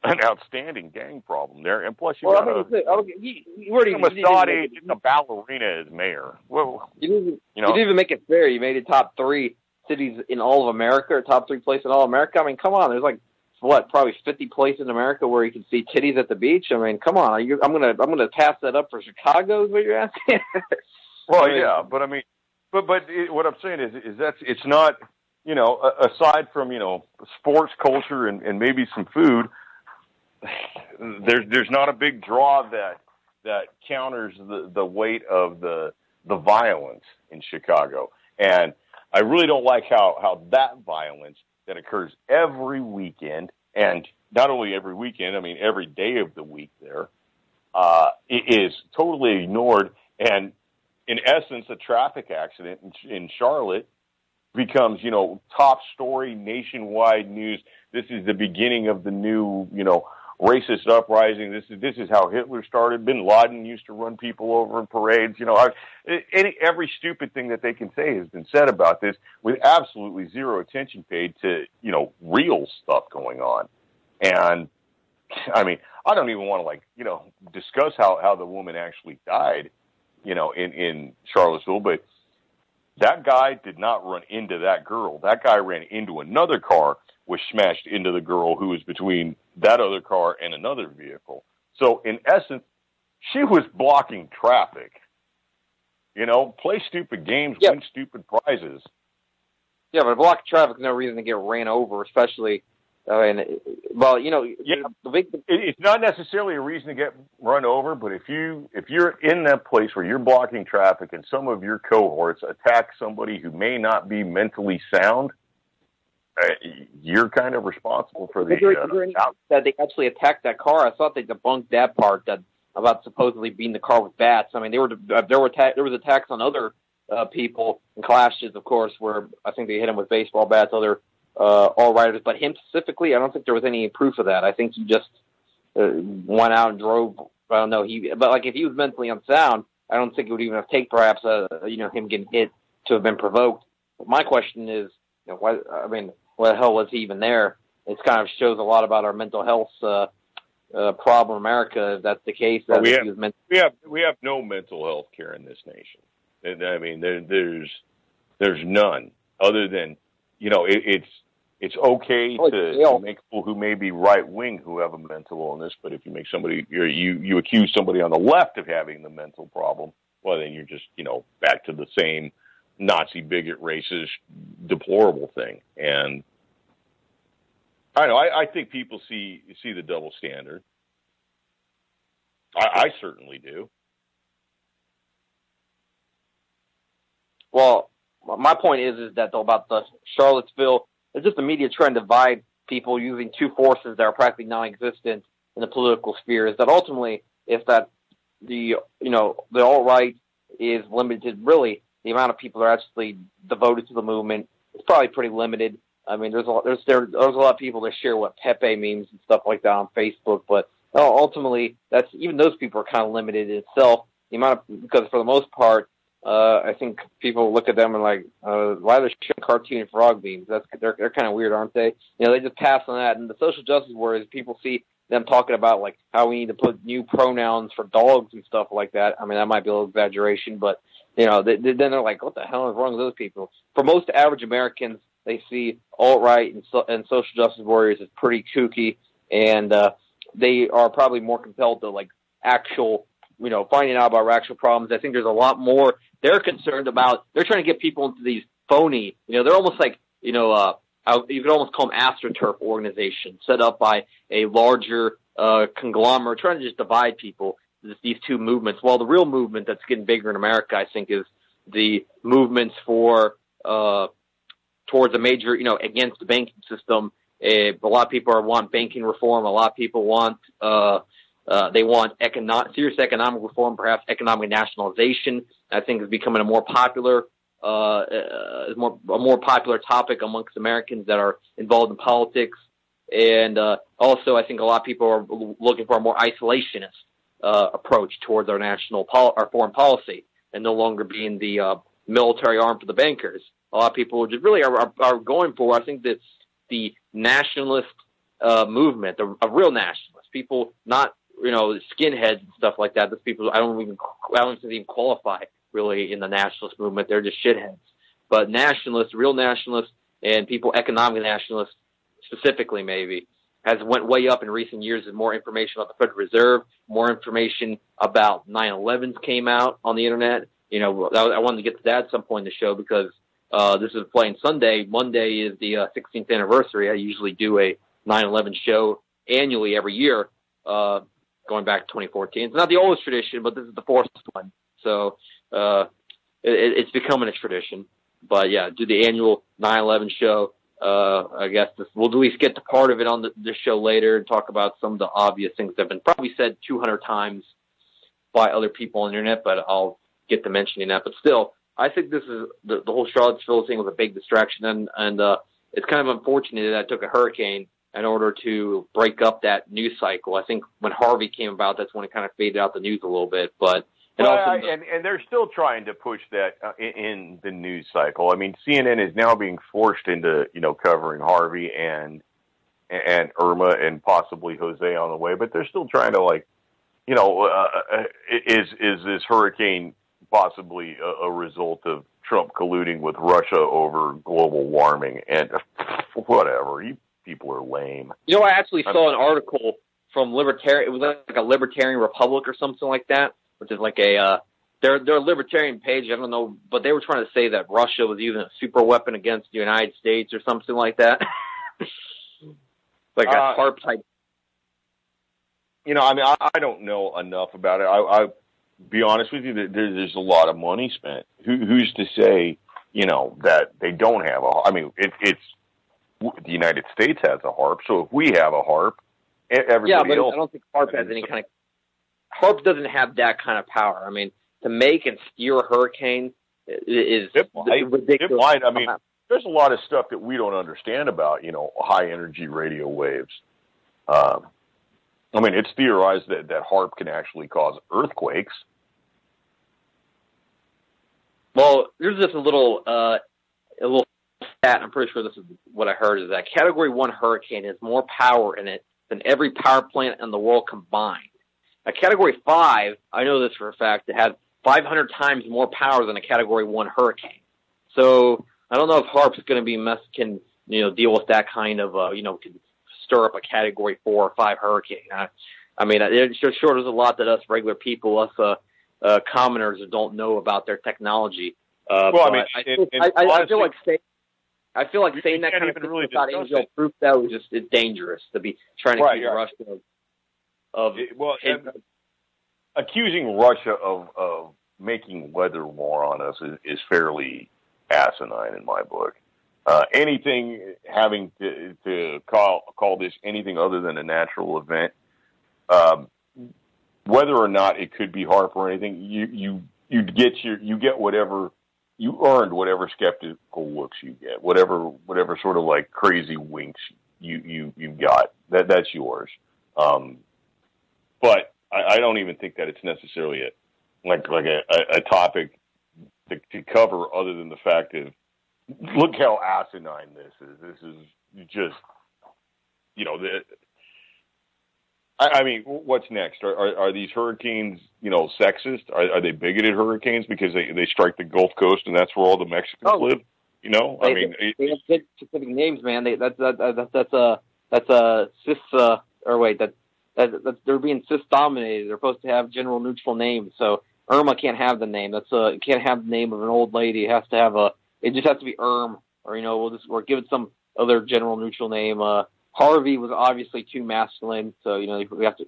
an outstanding gang problem there, and plus you got a Mossad agent, a ballerina as mayor. Well, you didn't even make it fair. You made it top 3 cities in all of America, or top 3 places in all of America. I mean, come on. There's probably 50 places in America where you can see titties at the beach. I mean, come on. I'm gonna pass that up for Chicago is what you're asking? Well, yeah, but I mean, but what I'm saying is that it's not, aside from, sports culture and maybe some food, there's not a big draw that counters the weight of the violence in Chicago. And I really don't like how that violence that occurs every weekend, and not only every weekend, I mean every day of the week there, is totally ignored. And in essence, a traffic accident in Charlotte becomes, top story nationwide news. This is the beginning of the new, racist uprising. This is how Hitler started. Bin Laden used to run people over in parades. Every stupid thing that they can say has been said about this, with absolutely zero attention paid to, real stuff going on. And I mean, I don't even want to discuss how the woman actually died, in Charlottesville, but that guy did not run into that girl. That guy ran into another car, was smashed into the girl who was between that other car and another vehicle. So in essence, she was blocking traffic. Play stupid games, win stupid prizes. Yeah, but blocking traffic is no reason to get ran over, especially. I mean, well, it's not necessarily a reason to get run over, but if you're in that place where you're blocking traffic and some of your cohorts attack somebody who may not be mentally sound, you're kind of responsible for the that they actually attacked that car. I thought they debunked that part about supposedly beating the car with bats. I mean, there was attacks on other people and clashes, of course, where I think they hit him with baseball bats, other all riders, but him specifically, I don't think there was any proof of that. I think he just went out and drove. I don't know. But if he was mentally unsound, I don't think it would even have taken perhaps him getting hit to have been provoked. But my question is, why? I mean, why the hell was he even there? It kind of shows a lot about our mental health problem in America. If that's the case, we have no mental health care in this nation. I mean, there's none other than, it's okay to make people who may be right wing who have a mental illness, but if you make somebody, you accuse somebody on the left of having the mental problem, well, then you're just, back to the same Nazi, bigot, racist, deplorable thing. And I don't know. I think people see the double standard. I certainly do. Well, my point is that about the Charlottesville, it's just the media trying to divide people using two forces that are practically non-existent in the political sphere. Is that ultimately, if that the alt-right is limited, really the amount of people that are actually devoted to the movement is probably pretty limited. I mean, there's a lot of people that share what Pepe memes and stuff like that on Facebook, but ultimately, even those people are kind of limited in itself. Because for the most part, I think people look at them and like, why are they showing cartoon frog memes? They're kind of weird, aren't they? They just pass on that. And the social justice warriors, people see them talking about like how we need to put new pronouns for dogs and stuff like that. I mean, that might be a little exaggeration, but then they're like, what the hell is wrong with those people? For most average Americans, they see alt-right and social justice warriors as pretty kooky, and they are probably more compelled to like actual, finding out about actual problems. I think there's a lot more they're concerned about. They're trying to get people into these phony, they're almost like, you could almost call them AstroTurf organizations set up by a larger conglomerate trying to just divide people, these two movements. While the real movement that's getting bigger in America, I think, is the movements for towards a major, against the banking system. A lot of people want banking reform. A lot of people want they want serious economic reform, perhaps economic nationalization. I think is becoming a more popular topic amongst Americans that are involved in politics. And also, I think a lot of people are looking for a more isolationist approach towards our foreign policy, and no longer being the military arm for the bankers. A lot of people just really are going for, I think, that the nationalist movement, a real nationalist, people not, skinheads and stuff like that. Those people I don't even qualify really in the nationalist movement. They're just shitheads. But nationalists, real nationalists, and people economic nationalists specifically maybe, has went way up in recent years as more information about the Federal Reserve, more information about 9/11s came out on the internet. I wanted to get to that at some point in the show because this is playing Sunday. Monday is the 16th anniversary. I usually do a 9/11 show annually every year, going back to 2014. It's not the oldest tradition, but this is the fourth one. So it's becoming a tradition. But yeah, do the annual 9/11 show. I guess we'll at least get to part of it on this show later and talk about some of the obvious things that have been probably said 200 times by other people on the internet, but I'll get to mentioning that. But still, I think this is the whole Charlottesville thing was a big distraction, and it's kind of unfortunate that it took a hurricane in order to break up that news cycle. I think when Harvey came about, that's when it kind of faded out the news a little bit. But and they're still trying to push that in the news cycle. I mean, CNN is now being forced into covering Harvey and Irma and possibly Jose on the way, but they're still trying to is this hurricane possibly a result of Trump colluding with Russia over global warming? And whatever, you people are lame. I actually saw an article from Libertarian. It was like a Libertarian Republic or something like that, which is like they're a libertarian page. I don't know, but they were trying to say that Russia was using a super weapon against the United States or something like that. Like a HARP type. I don't know enough about it. I be honest with you, there's a lot of money spent. Who's to say, that they don't have it's the United States has a HARP, so if we have a HARP, everybody else. I don't think HARP has any kind of. HARP doesn't have that kind of power. I mean, to make and steer a hurricane is ridiculous. It might. I mean, there's a lot of stuff that we don't understand about, high energy radio waves. It's theorized that HARP can actually cause earthquakes. Well, there's just a little stat. I'm pretty sure this is what I heard, is that Category 1 hurricane has more power in it than every power plant in the world combined. A Category 5, I know this for a fact, it has 500 times more power than a Category 1 hurricane. So I don't know if HAARP's going to be can deal with that kind of can stir up a Category 4 or 5 hurricane. I mean, it sure there's a lot that us regular people, us commoners, don't know about their technology. Well, I mean, I feel like saying that kind of thing really without angel proof, that was just it's dangerous to be trying to accuse Russia of accusing Russia of making weather war on us is fairly asinine in my book. Anything having to call this anything other than a natural event, whether or not it could be HAARP or anything, you get whatever you earned, whatever skeptical looks you get, whatever sort of like crazy winks you got. That's yours. But I don't even think that it's necessarily a topic to cover, other than the fact of, look how asinine this is. This is just, I mean, what's next? Are these hurricanes, sexist? Are they bigoted hurricanes because they strike the Gulf Coast and that's where all the Mexicans live? They have good specific names, man. That's a cis, or wait, that they're being cis dominated. They're supposed to have general neutral names. So Irma can't have the name. It can't have the name of an old lady. It just has to be Irm, or we'll give it some other general neutral name. Harvey was obviously too masculine, so we have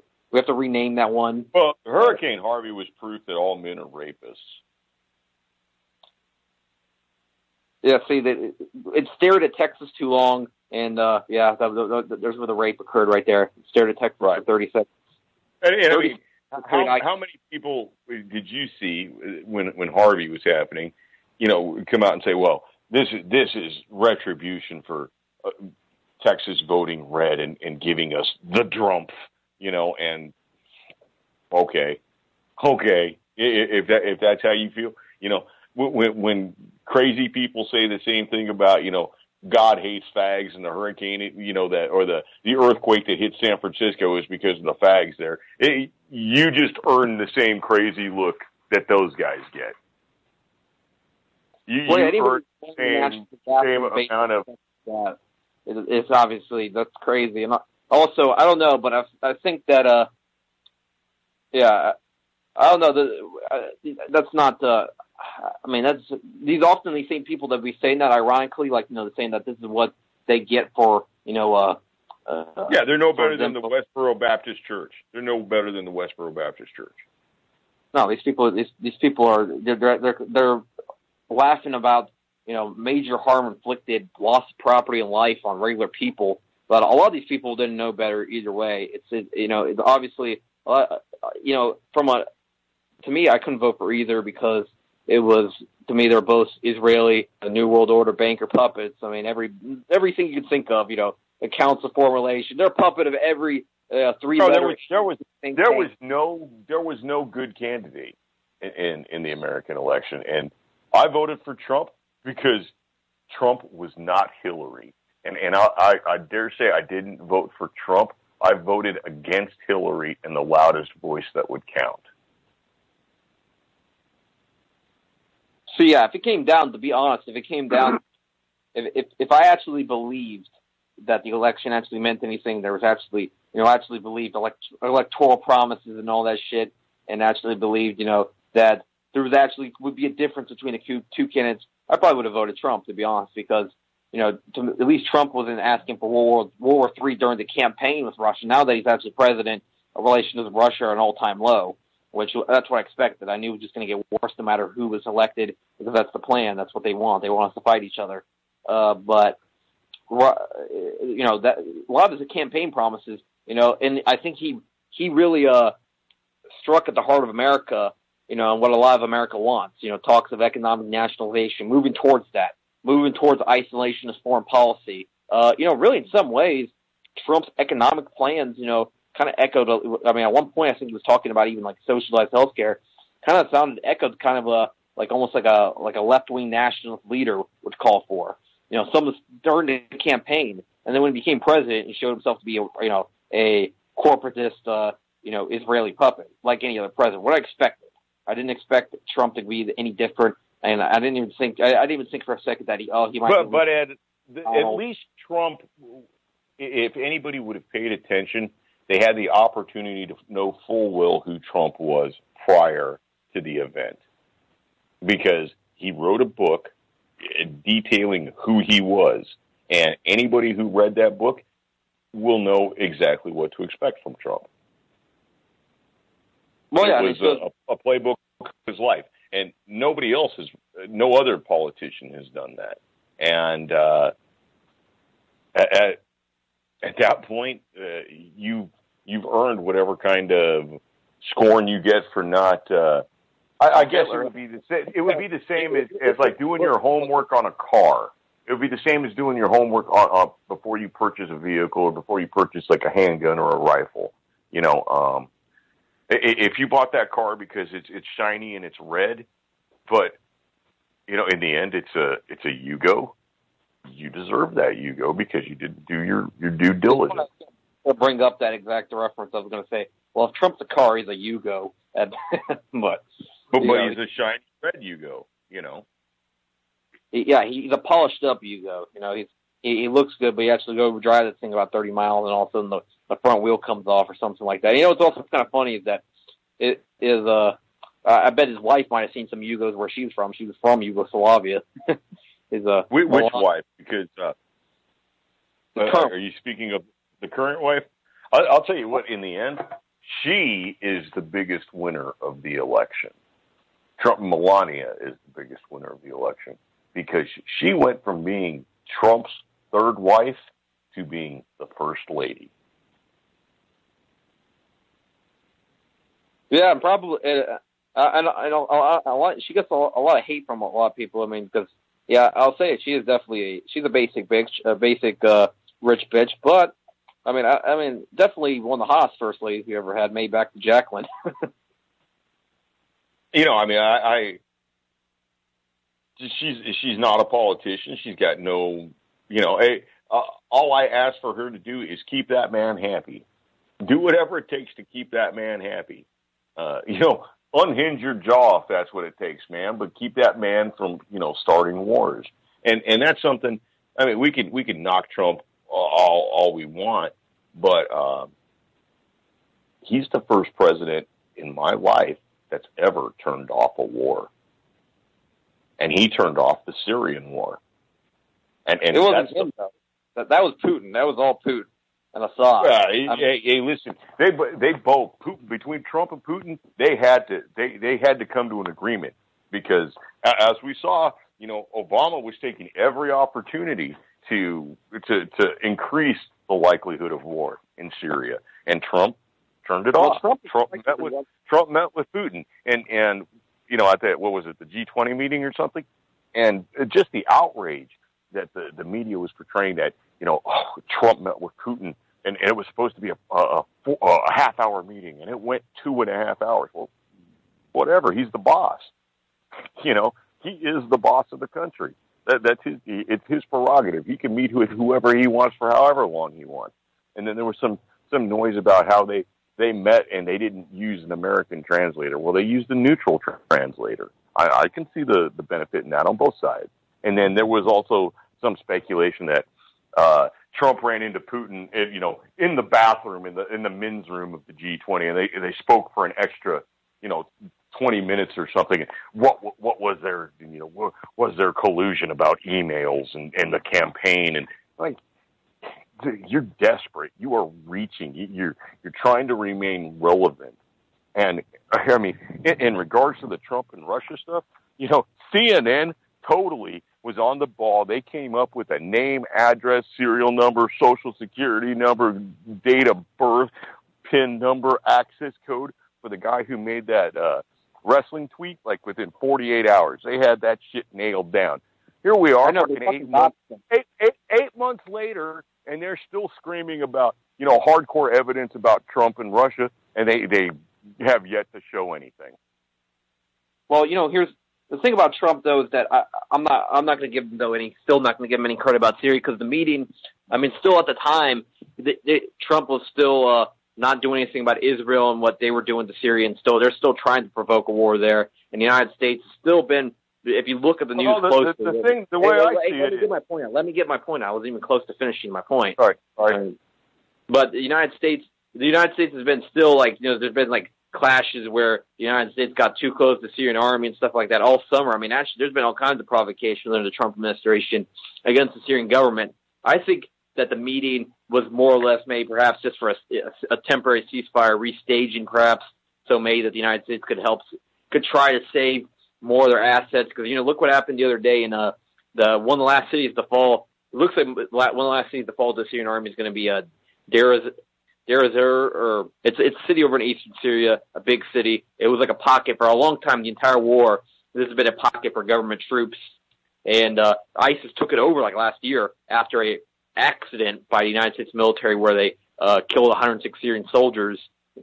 to rename that one. Well, Hurricane Harvey was proof that all men are rapists. Yeah, see, it stared at Texas too long, and there's where the rape occurred right there. It stared at Texas for 30 seconds. And how many people did you see when Harvey was happening? Come out and say, "Well, this is retribution for Texas voting red and giving us the Drumpf," and okay, if that's how you feel, when crazy people say the same thing about, God hates fags and the hurricane, or the earthquake that hit San Francisco is because of the fags there. You just earn the same crazy look that those guys get. You earn the same amount of. It's obviously, that's crazy. And also, I don't know, but I think that, I don't know, that's not, these same people that be saying that ironically, they're saying that this is what they get for, they're no better than the Westboro Baptist Church. They're no better than the Westboro Baptist Church. No, these people are, they're laughing about, major harm inflicted, loss of property and life on regular people. But a lot of these people didn't know better either way. It's obviously, to me, I couldn't vote for either because it was, to me, they're both Israeli, a New World Order banker puppets. I mean, everything you could think of, the Council of Foreign Relations, they're a puppet of every three. No, there was no good candidate in the American election, and I voted for Trump because Trump was not Hillary. And I dare say I didn't vote for Trump. I voted against Hillary in the loudest voice that would count. So yeah, if it came down, to be honest, if I actually believed that the election actually meant anything, there was actually believed electoral promises and all that shit, and actually believed, that there was actually would be a difference between the two candidates, I probably would have voted Trump, to be honest, because, at least Trump wasn't asking for World War III during the campaign with Russia. Now that he's actually president, relations with Russia are an all-time low, which that's what I expected. I knew it was just going to get worse no matter who was elected, because that's the plan. That's what they want. They want us to fight each other. But that a lot of his campaign promises, and I think he really struck at the heart of America, and what a lot of America wants, talks of economic nationalization, moving towards isolationist foreign policy. Really in some ways, Trump's economic plans, kind of echoed, at one point I think he was talking about even like socialized healthcare, kind of echoed kind of almost like a left-wing nationalist leader would call for. Some during the campaign, and then when he became president, he showed himself to be a corporatist, Israeli puppet, like any other president. What I expected. I didn't expect Trump to be any different, and I didn't even think for a second that he might. But at least Trump, if anybody would have paid attention, they had the opportunity to know full well who Trump was prior to the event, because he wrote a book detailing who he was, and anybody who read that book will know exactly what to expect from Trump. Well, yeah, it was a playbook of his life, and no other politician has done that. And at that point, you've earned whatever kind of scorn you get for not. I guess it would be the same. It would be the same as like doing your homework on a car. It would be the same as doing your homework on before you purchase a vehicle or before you purchase like a handgun or a rifle. You know, if you bought that car because it's shiny and it's red, but you know, in the end it's a Yugo, you deserve that Yugo because you didn't do your due diligence. I'll bring up that exact reference. I was going to say, well, if Trump's a car, he's a Yugo, but he's a shiny red Yugo, you know. Yeah, he's a polished up Yugo. You know, he looks good, but he actually go drive this thing about 30 miles, and all of a sudden the front wheel comes off or something like that. You know, it's also kind of funny is that it is I bet his wife might have seen some Yugos where she was from. She was from Yugoslavia. Which wife? Because are you speaking of the current wife? I'll tell you what. In the end, she is the biggest winner of the election. Melania is the biggest winner of the election because she went from being Trump's third wife to being the first lady. Yeah, probably. She gets a lot of hate from a lot of people. I mean, because I'll say it. She is definitely she's a basic bitch, rich bitch. But I mean, definitely one of the hottest first ladies we ever had, made back to Jacqueline. You know, I mean, she's not a politician. She's got no, you know, all I ask for her to do is keep that man happy. Do whatever it takes to keep that man happy. You know, unhinge your jaw if that's what it takes, man, but keep that man from, you know, starting wars. And that's something, I mean, we can knock Trump all we want, but he's the first president in my life that's ever turned off a war. And he turned off the Syrian war. And it wasn't him, though. That was Putin. That was all Putin and Assad. Hey, listen, they both, Putin, between Trump and Putin, they had to come to an agreement because, as we saw, you know, Obama was taking every opportunity to increase the likelihood of war in Syria, and Trump turned it off. Trump met with Putin, and you know, at the G20 meeting or something, and just the outrage that the media was portraying that, you know, Trump met with Putin, and it was supposed to be a half-hour meeting, and it went 2.5 hours. Well, whatever. He's the boss. You know, he is the boss of the country. That's it's his prerogative. He can meet with whoever he wants for however long he wants. And then there was some noise about how they met and they didn't use an American translator. Well, they used a neutral translator. I can see the benefit in that on both sides. And then there was also some speculation that Trump ran into Putin, you know, in the bathroom in the men's room of the G20, and they spoke for an extra, you know, 20 minutes or something. What was there? You know, was there collusion about emails and the campaign? And like, you're desperate. You are reaching. You're trying to remain relevant. And I mean, in regards to the Trump and Russia stuff, you know, CNN totally was on the ball. They came up with a name, address, serial number, social security number, date of birth, PIN number, access code for the guy who made that wrestling tweet, like within 48 hours. They had that shit nailed down. Here we are, 8 months later, and they're still screaming about, you know, hardcore evidence about Trump and Russia, and they have yet to show anything. Well, you know, here's the thing about Trump, though, is that I'm not going to give him still not going to give him any credit about Syria, because the meeting, I mean, still at the time, Trump was still not doing anything about Israel and what they were doing to Syria, and they're still trying to provoke a war there. And the United States has still been, if you look at the news closely. The way I see it. Let me get my point out. I wasn't even close to finishing my point. All right. But the United States has been still there's been clashes where the United States got too close to the Syrian army and stuff like that all summer. I mean, actually, there's been all kinds of provocation under the Trump administration against the Syrian government. I think that the meeting was more or less made perhaps just for a temporary ceasefire, restaging perhaps, so maybe that the United States could try to save more of their assets. Because, look what happened the other day in one of the last cities to fall. It looks like one of the last cities to fall to the Syrian army is going to be Deir ez-Zor, or it's a city over in eastern Syria, a big city. It was like a pocket for a long time, the entire war. This has been a pocket for government troops. And ISIS took it over last year after a accident by the United States military where they killed 106 Syrian soldiers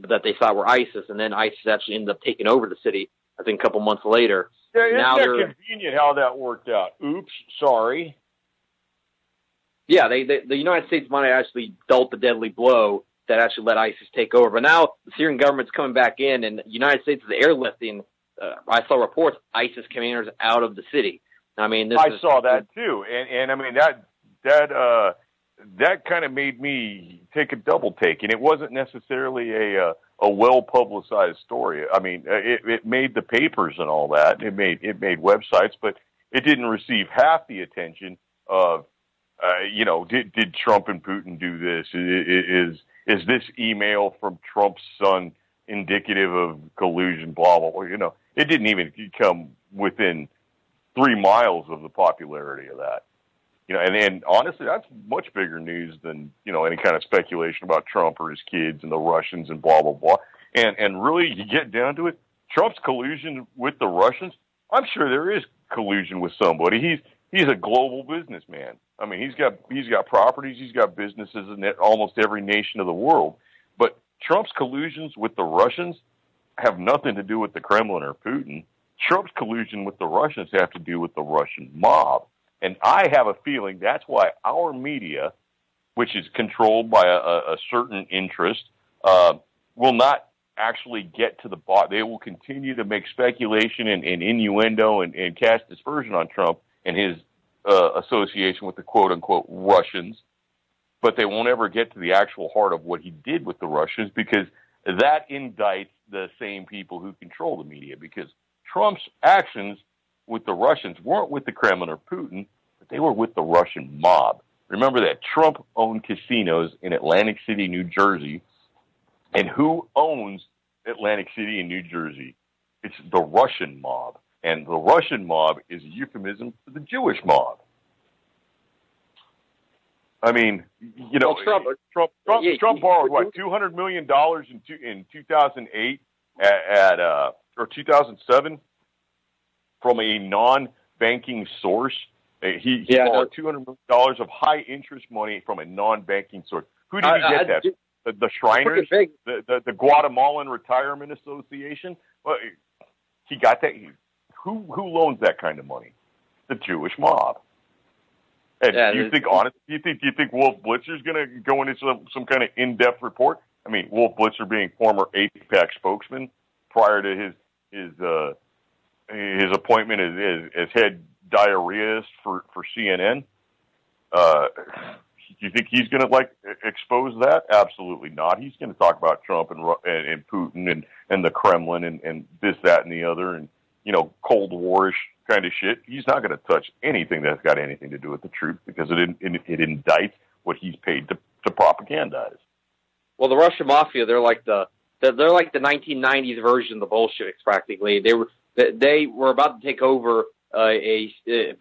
that they thought were ISIS, and then ISIS actually ended up taking over the city, I think, a couple months later. Yeah, isn't that convenient how that worked out? Oops, sorry. Yeah, the United States might have actually dealt the deadly blow that actually let ISIS take over. But now the Syrian government's coming back in, and the United States is airlifting, I saw reports, ISIS commanders out of the city. I mean, I saw that too. And I mean, that kind of made me take a double take. And it wasn't necessarily a well-publicized story. I mean, it made the papers and all that. It made websites, but it didn't receive half the attention of, did Trump and Putin do this? Is this email from Trump's son indicative of collusion, blah, blah, blah. It didn't even come within 3 miles of the popularity of that. And honestly, that's much bigger news than, any kind of speculation about Trump or his kids and the Russians and blah, blah, blah. And really, you get down to it, Trump's collusion with the Russians, I'm sure there is collusion with somebody. He's a global businessman. I mean, he's got properties, he's got businesses in almost every nation of the world. But Trump's collusions with the Russians have nothing to do with the Kremlin or Putin. Trump's collusion with the Russians have to do with the Russian mob. And I have a feeling that's why our media, which is controlled by a certain interest, will not actually get to the bottom. They will continue to make speculation and innuendo and cast dispersion on Trump and his association with the quote-unquote Russians, but they won't ever get to the actual heart of what he did with the Russians, because that indicts the same people who control the media, because Trump's actions with the Russians weren't with the Kremlin or Putin, but they were with the Russian mob. Remember that Trump owned casinos in Atlantic City, New Jersey, and who owns Atlantic City and New Jersey? It's the Russian mob. And the Russian mob is a euphemism for the Jewish mob. I mean, Trump borrowed what, $200 million in 2008 or 2007 from a non-banking source. He borrowed $200 million of high interest money from a non-banking source. Who did he get that? The Shriners, the Guatemalan Retirement Association. Well, he got that. Who loans that kind of money? The Jewish mob. And do you think Wolf Blitzer's going to go into some kind of in-depth report? I mean, Wolf Blitzer being former AIPAC spokesman prior to his appointment as head diarrheist for CNN. Do you think he's going to expose that? Absolutely not. He's going to talk about Trump and Putin and the Kremlin and this, that, and the other, and Cold War-ish kind of shit. He's not going to touch anything that's got anything to do with the truth, because it indicts what he's paid to propagandize. Well, the Russian mafia, they're like the 1990s version of the Bolsheviks, practically. They were about to take over a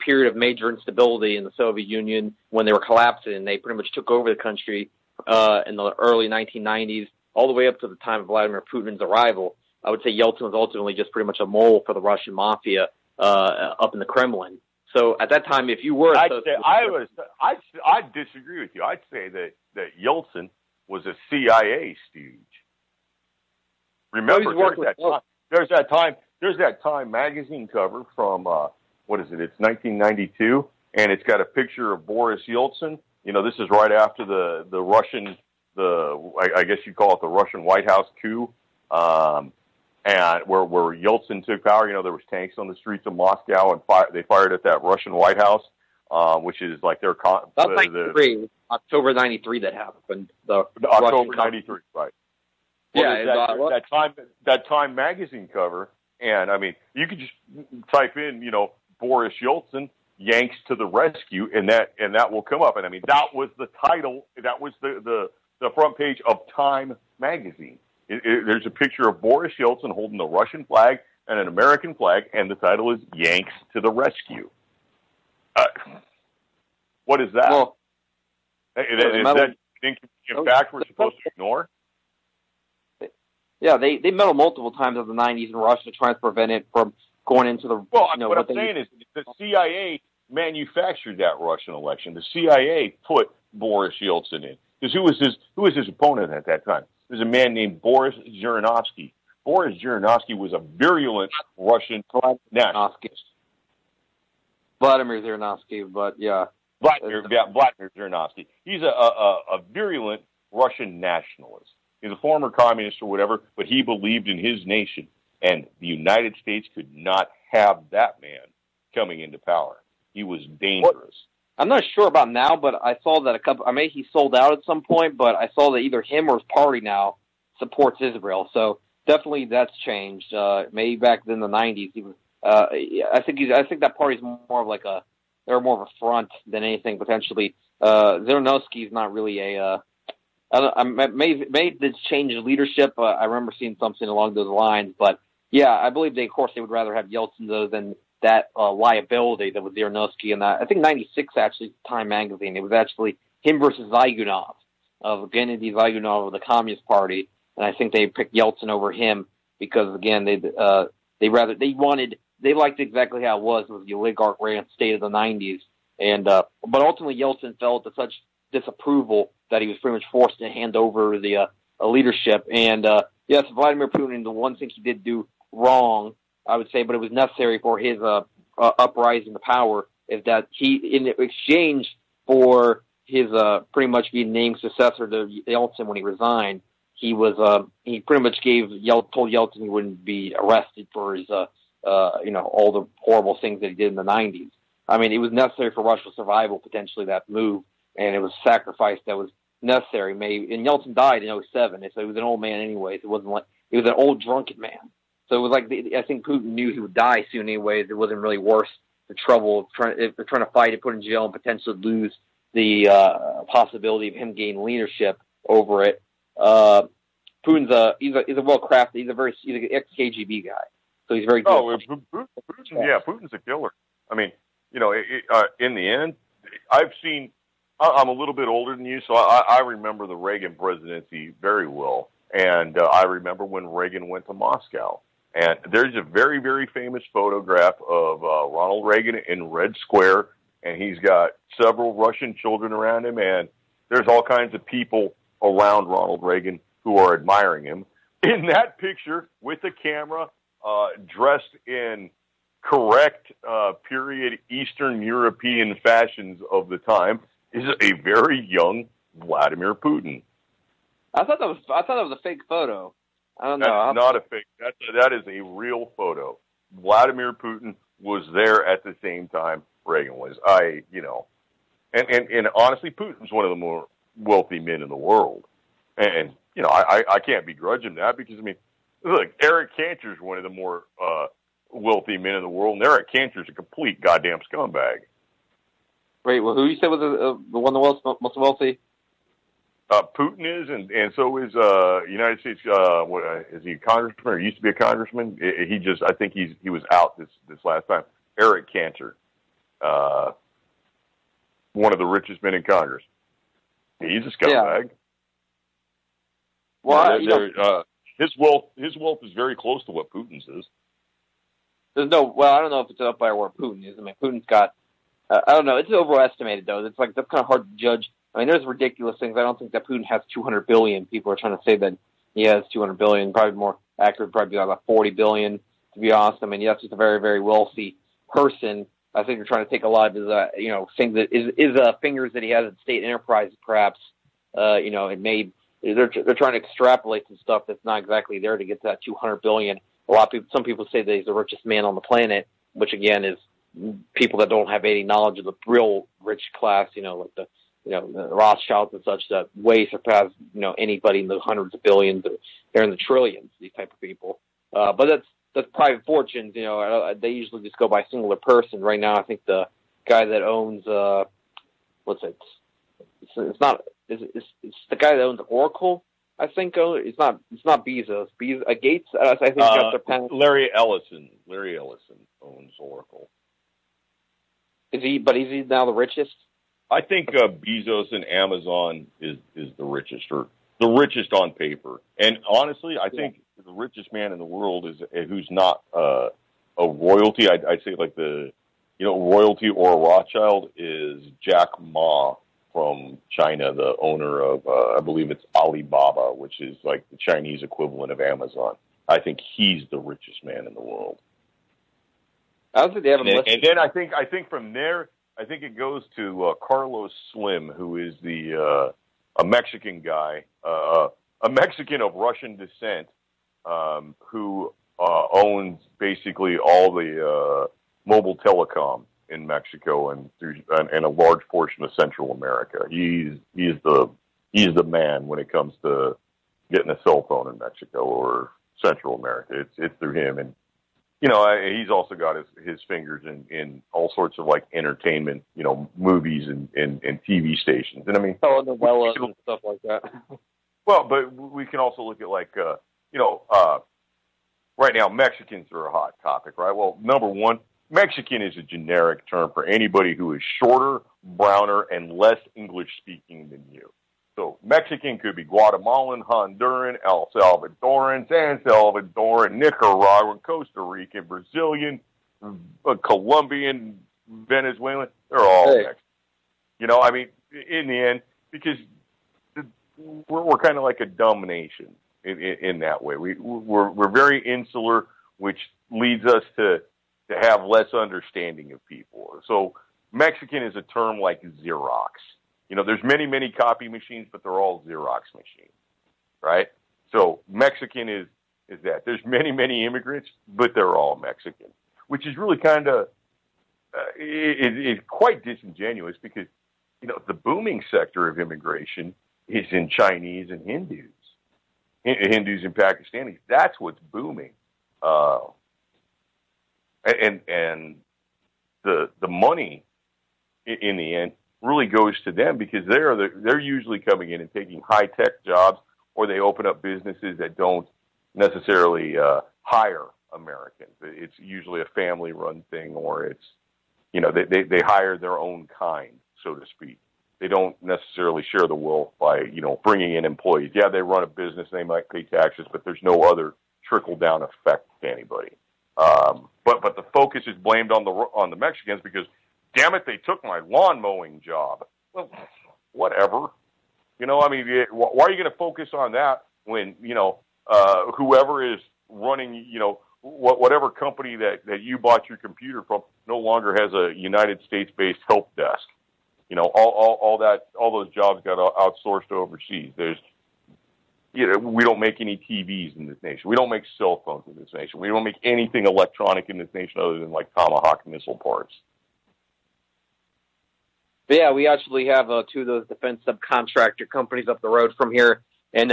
period of major instability in the Soviet Union when they were collapsing, and they pretty much took over the country in the early 1990s, all the way up to the time of Vladimir Putin's arrival. I would say Yeltsin was ultimately just pretty much a mole for the Russian mafia up in the Kremlin. So at that time, if you were, I'd disagree with you. I'd say that Yeltsin was a CIA stooge. Remember, there's that Time magazine cover from what is it? It's 1992, and it's got a picture of Boris Yeltsin. This is right after the I guess you'd call it the Russian White House coup, and where Yeltsin took power. There was tanks on the streets of Moscow, and they fired at that Russian White House, which is like their That's 93, October 93 that happened. The October 93, right? Well, that Time magazine cover, and I mean, you could just type in, Boris Yeltsin yanks to the rescue, and that will come up. And I mean, that was the title. That was the front page of Time magazine. There's a picture of Boris Yeltsin holding the Russian flag and an American flag, and the title is "Yanks to the Rescue." What is that? Well, is that inconvenient fact we're supposed to ignore? Yeah, they meddled multiple times in the 90s in Russia to try to prevent it from going into the... Well, what I'm saying is the CIA manufactured that Russian election. The CIA put Boris Yeltsin in. Because who was his opponent at that time? There was a man named Boris Zhirinovsky. Boris Zhirinovsky was a virulent Russian nationalist. Vladimir Zhirinovsky, but yeah. Vladimir Zhirinovsky. He's a virulent Russian nationalist. He's a former communist or whatever, but he believed in his nation, and the United States could not have that man coming into power. He was dangerous. Well, I'm not sure about now, but I saw that he sold out at some point, but I saw that either him or his party now supports Israel. So definitely that's changed. Maybe back in the 90s, he was, I think that party's more of they're more of a front than anything potentially. Zhirinovsky's not really maybe this change in leadership. I remember seeing something along those lines, but yeah, I believe of course they would rather have Yeltsin though than that liability that was Zhirinovsky. And I think 96 actually, Time magazine, it was actually him versus Zyuganov of Gennady Zyuganov of the Communist Party, and I think they picked Yeltsin over him because again they liked exactly how it was the oligarch ran state of the 90s, and but ultimately Yeltsin felt to such disapproval that he was pretty much forced to hand over the leadership. And yes, Vladimir Putin, the one thing he did do wrong, I would say, but it was necessary for his uprising to power, is that he, in exchange for his pretty much being named successor to Yeltsin when he resigned, he pretty much told Yeltsin he wouldn't be arrested for his all the horrible things that he did in the 90s. I mean, it was necessary for Russia's survival, potentially, that move, and it was a sacrifice that was necessary. And Yeltsin died in 2007, so he was an old man anyways. It wasn't like he was an old drunken man. So it was like I think Putin knew he would die soon anyways. It wasn't really worth the trouble of trying to fight and put in jail and potentially lose the possibility of him gaining leadership over it. Putin's he's a well-crafted. He's an ex-KGB guy, so he's very good. Oh, Putin's a killer. I mean, in the end, I'm a little bit older than you, so I remember the Reagan presidency very well. And I remember when Reagan went to Moscow. And there's a very, very famous photograph of Ronald Reagan in Red Square, and he's got several Russian children around him, and there's all kinds of people around Ronald Reagan who are admiring him. In that picture, with the camera, dressed in correct period Eastern European fashions of the time, is a very young Vladimir Putin. I thought that was a fake photo. I don't know. That's not a fake. That is a real photo. Vladimir Putin was there at the same time Reagan was. And honestly, Putin's one of the more wealthy men in the world. And I can't begrudge him that because, I mean, look, Eric Cantor's one of the more wealthy men in the world, and Eric Cantor's a complete goddamn scumbag. Wait, well, who you said was the one of the most wealthy? Putin is, and so is United States. Is he a congressman or used to be a congressman? I think he was out this last time. Eric Cantor, one of the richest men in Congress. He's a scumbag. Yeah. Well, his wealth is very close to what Putin's is. I don't know if it's up by where Putin is. I mean, Putin's got. I don't know. It's overestimated though. It's like that's kind of hard to judge. I mean, there's ridiculous things. I don't think that Putin has 200 billion. People are trying to say that he has 200 billion. Probably more accurate, probably about 40 billion, to be honest. I mean, yes, he's a very, very wealthy person. I think they're trying to take a lot of his, things that is fingers that he has in state enterprise, perhaps, it may they're trying to extrapolate some stuff that's not exactly there to get to that 200 billion. Some people say that he's the richest man on the planet, which again is people that don't have any knowledge of the real rich class, like the Rothschilds and such, that way surpass, anybody in the hundreds of billions. They're in the trillions, these type of people. But that's private fortunes. They usually just go by singular person. Right now, I think the guy that owns, it's the guy that owns Oracle. I think it's not Bezos. Gates. I think got their pen. Larry Ellison owns Oracle. Is he? But is he now the richest? I think Bezos and Amazon is the richest, or the richest on paper. And honestly, I think the richest man in the world is who's not a royalty. I'd say like the royalty or a Rothschild is Jack Ma from China, the owner of I believe it's Alibaba, which is like the Chinese equivalent of Amazon. I think he's the richest man in the world. I don't think they have and then I think from there, I think it goes to Carlos Slim, who is a Mexican guy, a Mexican of Russian descent, who owns basically all the mobile telecom in Mexico and a large portion of Central America. He's the man when it comes to getting a cell phone in Mexico or Central America. It's through him, and he's also got his fingers in all sorts of like entertainment, movies and TV stations. And I mean, novellas and stuff like that. Well, but we can also look at like, right now Mexicans are a hot topic, right? Well, number one, Mexican is a generic term for anybody who is shorter, browner, and less English speaking than you. So Mexican could be Guatemalan, Honduran, El Salvadoran, San Salvadoran, Nicaraguan, Costa Rican, Brazilian, Colombian, Venezuelan. They're all Mexican. I mean, in the end, because we're kind of like a dumb nation in that way. We're very insular, which leads us to have less understanding of people. So Mexican is a term like Xerox. There's many, many copy machines, but they're all Xerox machines, right? So Mexican is that. There's many, many immigrants, but they're all Mexican, which is really kind of, it's quite disingenuous because, the booming sector of immigration is in Chinese and Hindus and Pakistanis. That's what's booming. And the money in the end really goes to them because they're usually coming in and taking high-tech jobs, or they open up businesses that don't necessarily hire Americans. It's usually a family-run thing, or it's, they hire their own kind, so to speak. They don't necessarily share the wealth by, bringing in employees. Yeah, they run a business, they might pay taxes, but there's no other trickle-down effect to anybody. But the focus is blamed on the Mexicans because, damn it, they took my lawn mowing job. Well, whatever. Why are you going to focus on that when, whoever is running, whatever company that you bought your computer from no longer has a United States-based help desk. All those jobs got outsourced overseas. We don't make any TVs in this nation. We don't make cell phones in this nation. We don't make anything electronic in this nation other than like Tomahawk missile parts. But yeah, we actually have two of those defense subcontractor companies up the road from here, and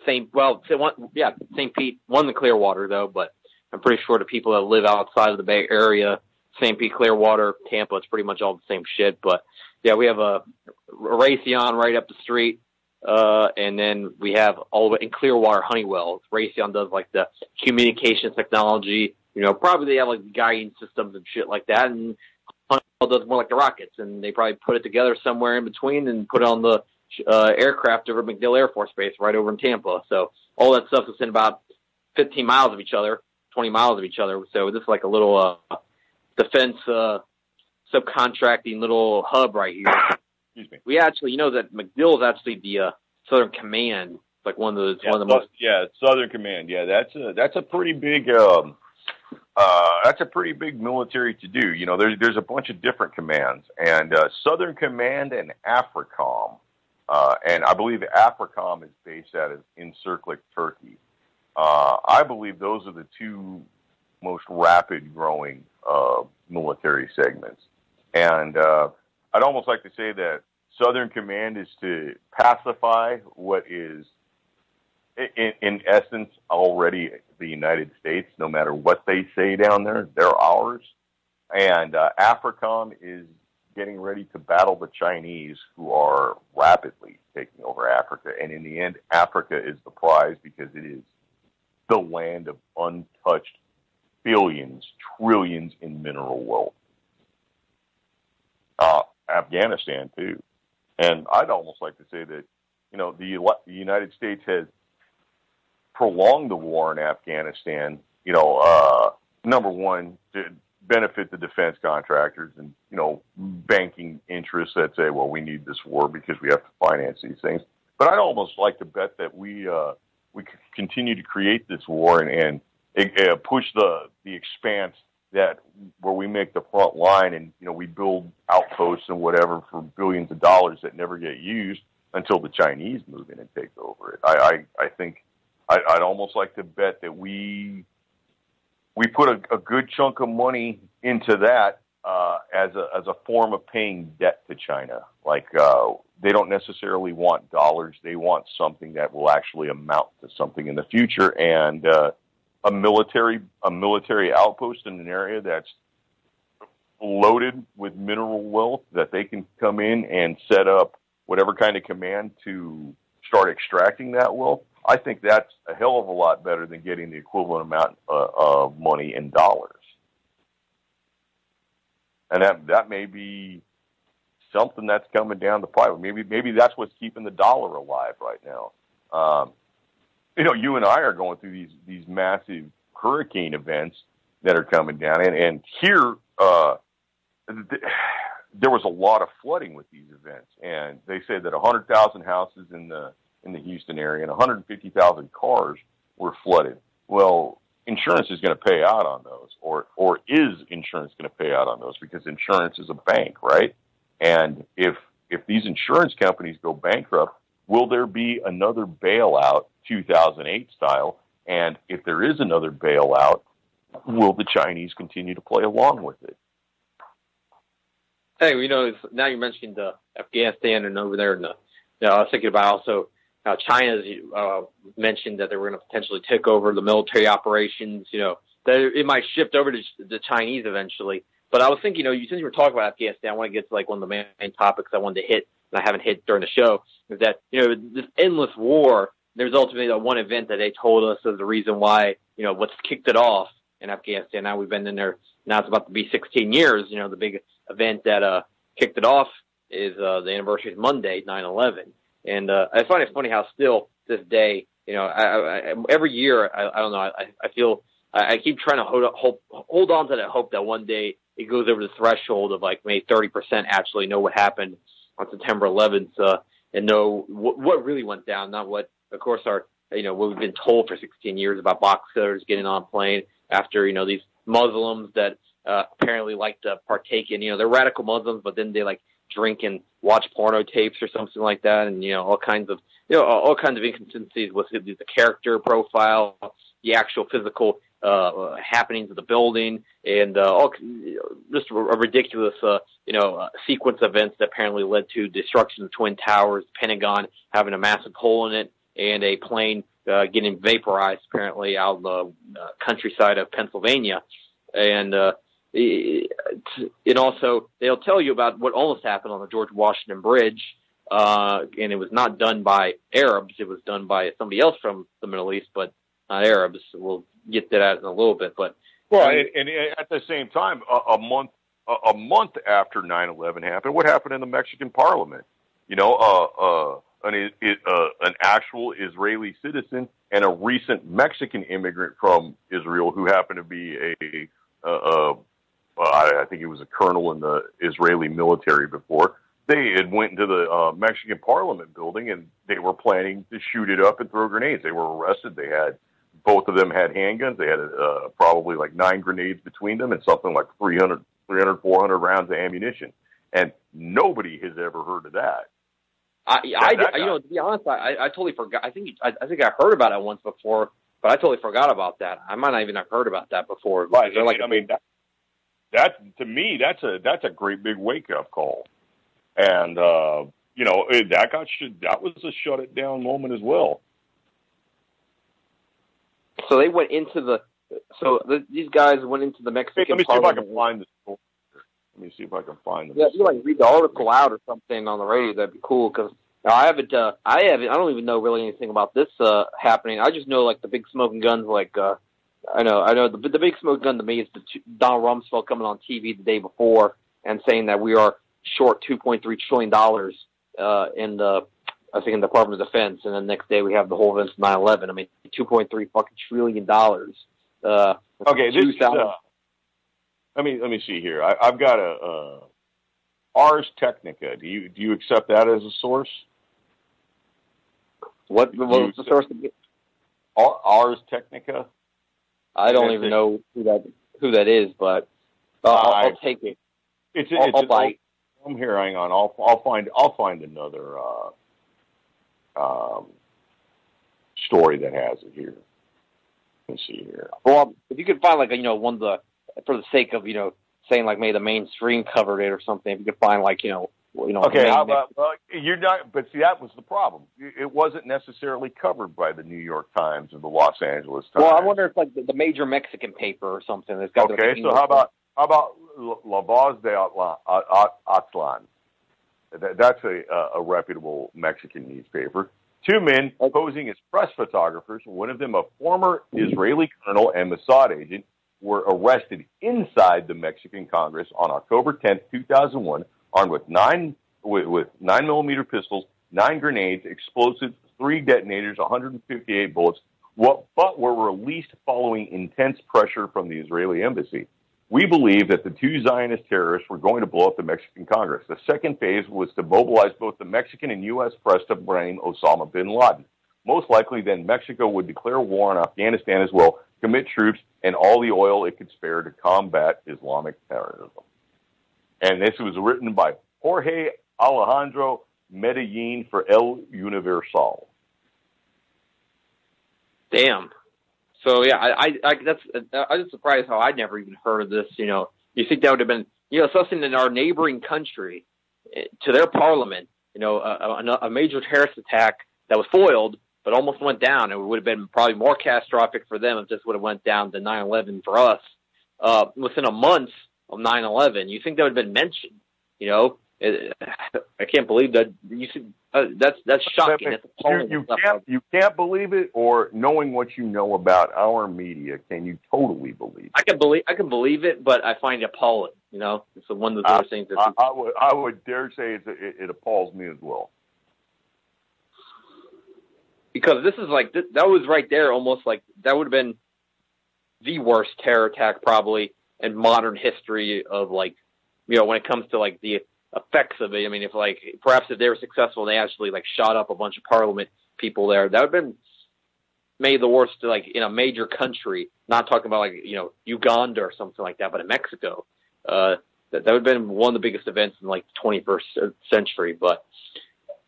St. Pete, one in the Clearwater though, but I'm pretty sure the people that live outside of the Bay Area, St. Pete, Clearwater, Tampa, it's pretty much all the same shit. But yeah, we have a Raytheon right up the street, and then we have all the way in Clearwater, Honeywell. Raytheon does like the communications technology, probably they have like guiding systems and shit like that, and Honeywell does more like the rockets, and they probably put it together somewhere in between and put it on the aircraft over MacDill Air Force Base right over in Tampa. So all that stuff is in about 15 miles of each other, 20 miles of each other. So this is like a little defense subcontracting little hub right here. Excuse me. We actually, that MacDill is actually the Southern Command. It's like one of the most. Yeah, Southern Command. Yeah, that's a pretty big. That's a pretty big military to do. There's a bunch of different commands, and Southern Command and AFRICOM And I believe AFRICOM is based out of Incirlik, Turkey. I believe those are the two most rapid growing military segments. And I'd almost like to say that Southern Command is to pacify what is, in essence, already the United States. No matter what they say down there, they're ours. And AFRICOM is getting ready to battle the Chinese, who are rapidly taking over Africa. And in the end, Africa is the prize because it is the land of untouched billions, trillions in mineral wealth. Afghanistan, too. And I'd almost like to say that, the United States has prolonged the war in Afghanistan, number one, to benefit the defense contractors and, banking interests that say, well, we need this war because we have to finance these things. But I'd almost like to bet that we continue to create this war and push the expanse that where we make the front line and, we build outposts and whatever for billions of dollars that never get used until the Chinese move in and take over it. I think I'd almost like to bet that we put a good chunk of money into that as a form of paying debt to China. Like they don't necessarily want dollars; they want something that will actually amount to something in the future. And a military outpost in an area that's loaded with mineral wealth that they can come in and set up whatever kind of command to start extracting that wealth. I think that's a hell of a lot better than getting the equivalent amount of money in dollars. And that may be something that's coming down the pipe. Maybe that's what's keeping the dollar alive right now. You and I are going through these massive hurricane events that are coming down, and here there was a lot of flooding with these events, and they say that 100,000 houses in the Houston area and 150,000 cars were flooded. Well, insurance is going to pay out on those, or is insurance going to pay out on those? Because insurance is a bank, right? And if these insurance companies go bankrupt, will there be another bailout, 2008 style? And if there is another bailout, will the Chinese continue to play along with it? Hey, now you mentioned Afghanistan and over there, and I was thinking about also how China's mentioned that they were going to potentially take over the military operations. That it might shift over to the Chinese eventually. But I was thinking, since you were talking about Afghanistan, I want to get to one of the main topics I wanted to hit, and I haven't hit during the show, is that this endless war. There's ultimately that one event that they told us is the reason why what's kicked it off in Afghanistan. Now we've been in there. Now it's about to be 16 years. The big event that kicked it off is the anniversary is Monday, 9/11. And I find it funny how still this day, I every year, I don't know, I feel I keep trying to hold on to that hope that one day it goes over the threshold of maybe 30% actually know what happened on September 11th and know what really went down, not what, of course, what we've been told for 16 years about boxers getting on a plane after, these Muslims that apparently like to partake in, they're radical Muslims, but then they drink and watch porno tapes or something like that, and all kinds of inconsistencies with the character profile, the actual physical happenings of the building, and just a ridiculous sequence of events that apparently led to destruction of Twin Towers, Pentagon having a massive hole in it, and a plane getting vaporized apparently out in the countryside of Pennsylvania, and also they'll tell you about what almost happened on the George Washington Bridge, and it was not done by Arabs. It was done by somebody else from the Middle East, but not Arabs. We'll get to that in a little bit. But and at the same time, a month after 9/11 happened, what happened in the Mexican Parliament? An actual Israeli citizen and a recent Mexican immigrant from Israel who happened to be I think he was a colonel in the Israeli military before. They had went into the Mexican Parliament building and they were planning to shoot it up and throw grenades. They were arrested. Both of them had handguns. They had probably 9 grenades between them and something like 400 rounds of ammunition. And nobody has ever heard of that. To be honest, I totally forgot. I think I heard about it once before, but I totally forgot about that. I might not even have heard about that before. Right. That to me, that's a great big wake up call, and that was a shut it down moment as well. So they went into these guys went into the Mexican. Let me see if I can find the story. Let me see if I can find them. Yeah, if you read the article out or something on the radio, that'd be cool. Because I don't even know really anything about this happening. I just know the big smoking guns. I know the big smoking gun to me is Donald Rumsfeld coming on TV the day before and saying that we are short $2.3 trillion in the Department of Defense, and then the next day we have the whole events of 9/11. I mean, $2.3 fucking trillion. Okay, this is. Let me see here. I've got a Ars Technica. Do you accept that as a source? What was the source? Ars Technica. I don't even know who that is, but I'll take it. I'm here. Hang on. I'll find another story that has it here. Let's see here. Well, if you could find one of the, for the sake of saying maybe the mainstream covered it or something, if you could find Okay, how about you're not? But see, that was the problem. It wasn't necessarily covered by the New York Times or the Los Angeles Times. Well, I wonder if the major Mexican paper or something. That's got okay, so how about La Voz de Aztlan? That's a reputable Mexican newspaper. Two men posing as press photographers, one of them a former Israeli colonel and Mossad agent, were arrested inside the Mexican Congress on October 10th, 2001, armed with 9mm pistols, 9 grenades, explosives, 3 detonators, 158 bullets, but were released following intense pressure from the Israeli embassy. We believe that the 2 Zionist terrorists were going to blow up the Mexican Congress. The second phase was to mobilize both the Mexican and U.S. press to blame Osama bin Laden. Most likely, then, Mexico would declare war on Afghanistan as well, commit troops and all the oil it could spare to combat Islamic terrorism. And this was written by Jorge Alejandro Medellin for El Universal. Damn. So yeah, I was surprised how I'd never even heard of this. You think that would have been something in our neighboring country, to their parliament. A major terrorist attack that was foiled but almost went down. It would have been probably more catastrophic for them if this would have went down to 9/11 for us. Within a month of 9/11, you think that would have been mentioned? I can't believe that. That's shocking. You can't believe it, or knowing what you know about our media, can you totally believe it? I can believe it, but I find it appalling. It's one of those things that I would dare say it appalls me as well. Because this is that was right there, almost that would have been the worst terror attack probably in modern history of when it comes to the effects of it. I mean, perhaps if they were successful, they actually shot up a bunch of parliament people there. That would have been maybe the worst in a major country. Not talking about Uganda or something like that, but in Mexico, that would have been one of the biggest events in the 21st century. But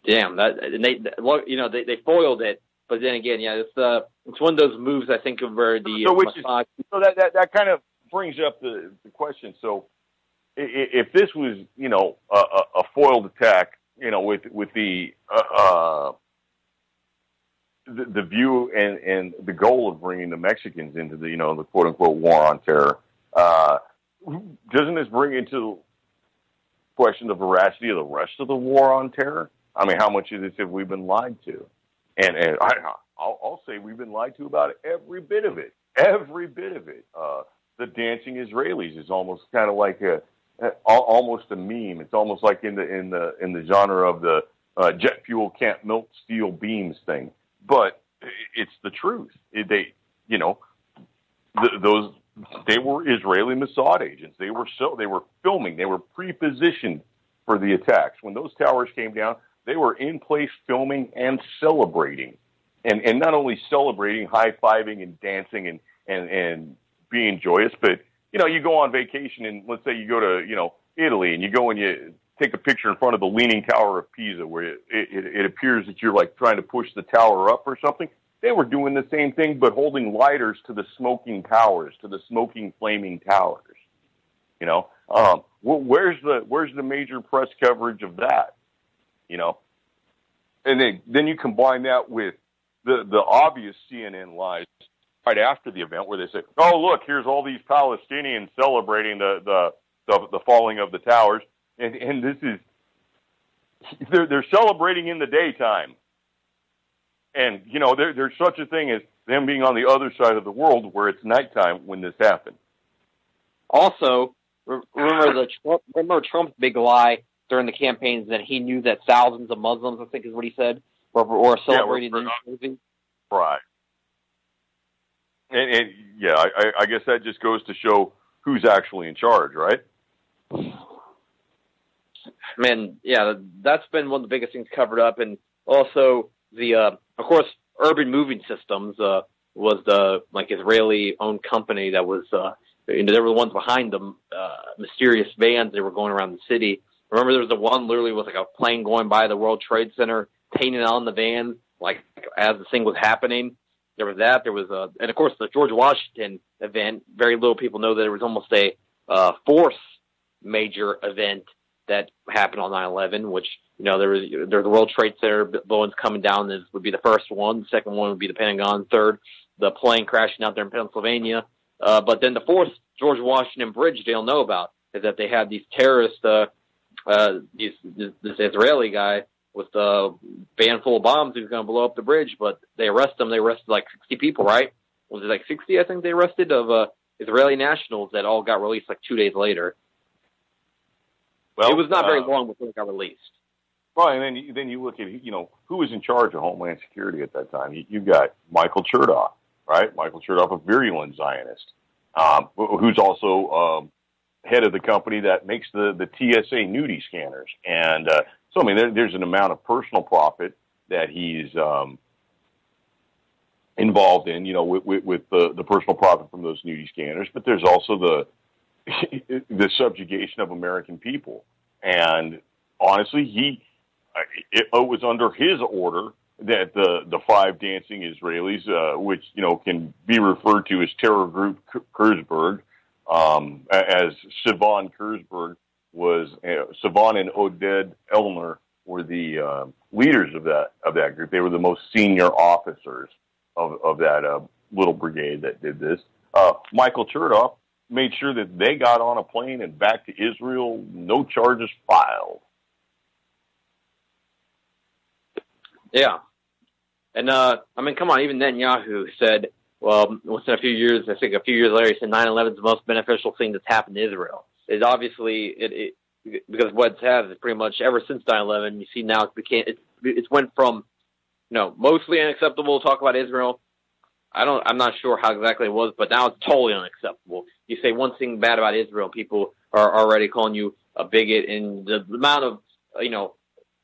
damn, they foiled it. But then again, yeah, it's one of those moves I think of where that kind of brings up the question. So if this was a foiled attack, with the view and the goal of bringing the Mexicans into the quote unquote war on terror, doesn't this bring into question the veracity of the rest of the war on terror? I mean, how much of this have we been lied to? And I'll say we've been lied to about every bit of it. Every bit of it. The dancing Israelis is almost kind of like almost a meme. It's almost like in the genre of the jet fuel can't melt steel beams thing. But it's the truth. They were Israeli Mossad agents. They were filming. They were pre-positioned for the attacks. When those towers came down, they were in place filming and celebrating, and not only celebrating, high-fiving and dancing and being joyous, but you go on vacation and let's say you go to Italy and you go and you take a picture in front of the Leaning Tower of Pisa where it appears that you're like trying to push the tower up or something. They were doing the same thing, but holding lighters to the smoking towers, to the smoking, flaming towers. You know, where's the major press coverage of that? You know, and then you combine that with the obvious CNN lies right after the event where they say, "Oh, look, here's all these Palestinians celebrating the falling of the towers," and this is they're celebrating in the daytime. And, you know, there's such a thing as them being on the other side of the world where it's nighttime when this happened. Also, remember Trump's big lie during the campaigns that he knew that thousands of Muslims, I think is what he said, were celebrating in New Jersey? Right. And yeah, I guess that just goes to show who's actually in charge, right? Man, yeah, that's been one of the biggest things covered up. And also of course, Urban Moving Systems was the Israeli-owned company that was, they were the ones behind the mysterious vans that were going around the city. Remember, there was the one literally with like a plane going by the World Trade Center, painted on the van, like as the thing was happening. There was that. There was and of course the George Washington event. Very little people know that it was almost a fourth major event that happened on 9/11, which, you know, there's the World Trade Center buildings coming down. This would be the first one. The second one would be the Pentagon. Third, the plane crashing out there in Pennsylvania. But then the fourth, George Washington Bridge, they don't know about, is that they had these terrorists, this Israeli guy with a van full of bombs who was going to blow up the bridge, but they arrested them. They arrested like 60 people, right? Was it like 60, I think they arrested, of Israeli nationals that all got released like 2 days later. Well, it was not very long before they got released. Right, and then you look at, you know, who was in charge of Homeland Security at that time. You got Michael Chertoff, right? Michael Chertoff, a virulent Zionist, who's also head of the company that makes the TSA nudie scanners. And so, I mean, there's an amount of personal profit that he's involved in, you know, with the personal profit from those nudie scanners. But there's also the subjugation of American people. And honestly, it was under his order that the five dancing Israelis, which, you know, can be referred to as terror group Kurzberg, as Sivan Kurzberg was, Sivan and Oded Elmer were the leaders of that group. They were the most senior officers of that little brigade that did this. Michael Chertoff made sure that they got on a plane and back to Israel, no charges filed. Yeah. And, I mean, come on, even Netanyahu said, well, within a few years later, he said 9/11 is the most beneficial thing that's happened to Israel. It's obviously, because what's happened is pretty much ever since 9/11, you see now it's went from, you know, mostly unacceptable to talk about Israel. I'm not sure how exactly it was, but now it's totally unacceptable. You say one thing bad about Israel, people are already calling you a bigot, and the amount of, you know,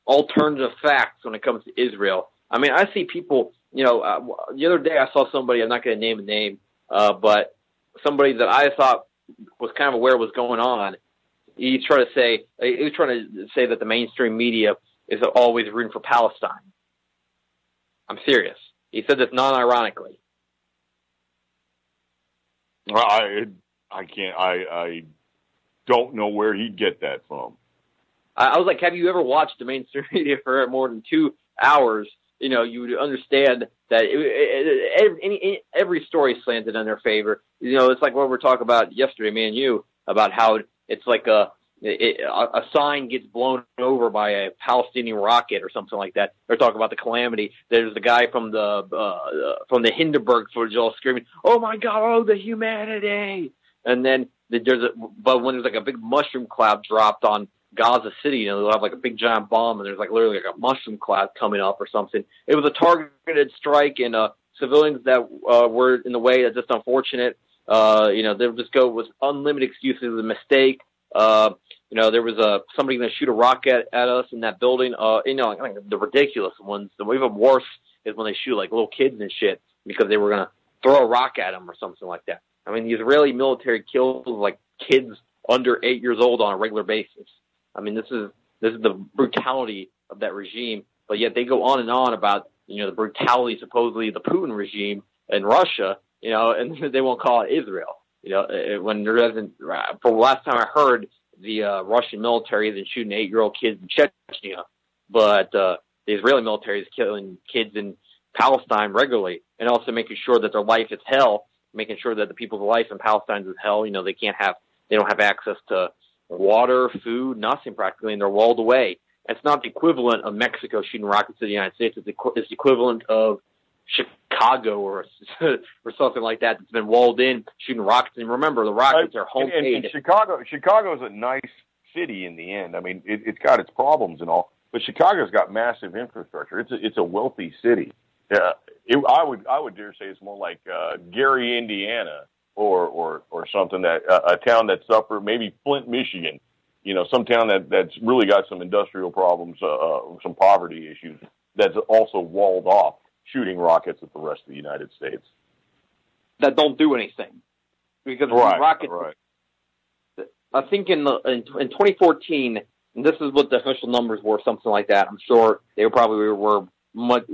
alternative facts when it comes to Israel. I mean, I see people, you know, the other day I saw somebody, I'm not going to name a name, but somebody that I thought was kind of aware of what was going on. He was trying to say that the mainstream media is always rooting for Palestine. I'm serious. He said this non-ironically. Well, I can't. I don't know where he'd get that from. I was like, have you ever watched the mainstream media for more than 2 hours? You know, you would understand that every story is slanted in their favor. You know, it's like what we were talking about yesterday, me and you, about how it's like a sign gets blown over by a Palestinian rocket or something like that. They're talking about the calamity. There's the guy from the Hindenburg footage all screaming, "Oh my God! Oh, the humanity!" And then but when there's like a big mushroom cloud dropped on Gaza City, you know, they'll have like a big giant bomb, and there's like literally like a mushroom cloud coming up or something. It was a targeted strike, and civilians that were in the way. That's just unfortunate. You know, they'll just go with unlimited excuses. It was a mistake. You know, there was somebody going to shoot a rocket at us in that building. You know, I think the ridiculous ones. The even worse is when they shoot like little kids and shit because they were going to throw a rock at them or something like that. I mean, the Israeli military kills like kids under 8 years old on a regular basis. I mean, this is this is the brutality of that regime. But yet they go on and on about, the brutality, supposedly, of the Putin regime in Russia, and they won't call it Israel. When there doesn't, for the last time I heard, the Russian military isn't shooting 8-year-old kids in Chechnya, but the Israeli military is killing kids in Palestine regularly, and also making sure that their life is hell, making sure that the people's life in Palestine is hell. They don't have access to water, food, nothing practically, and they're walled away. It's not the equivalent of Mexico shooting rockets at the United States. It's the equivalent of Chicago or something like that that's been walled in, shooting rockets. And remember, the rockets are homemade. And Chicago's a nice city in the end. I mean, it's got its problems and all, but Chicago's got massive infrastructure. It's a wealthy city. I would dare say it's more like Gary, Indiana, or something, that a town that's upper, maybe Flint, Michigan. Some town that's really got some industrial problems, some poverty issues, that's also walled off, shooting rockets at the rest of the United States. That don't do anything. Because rockets, right. I think in 2014, and this is what the official numbers were, something like that. I'm sure they were much,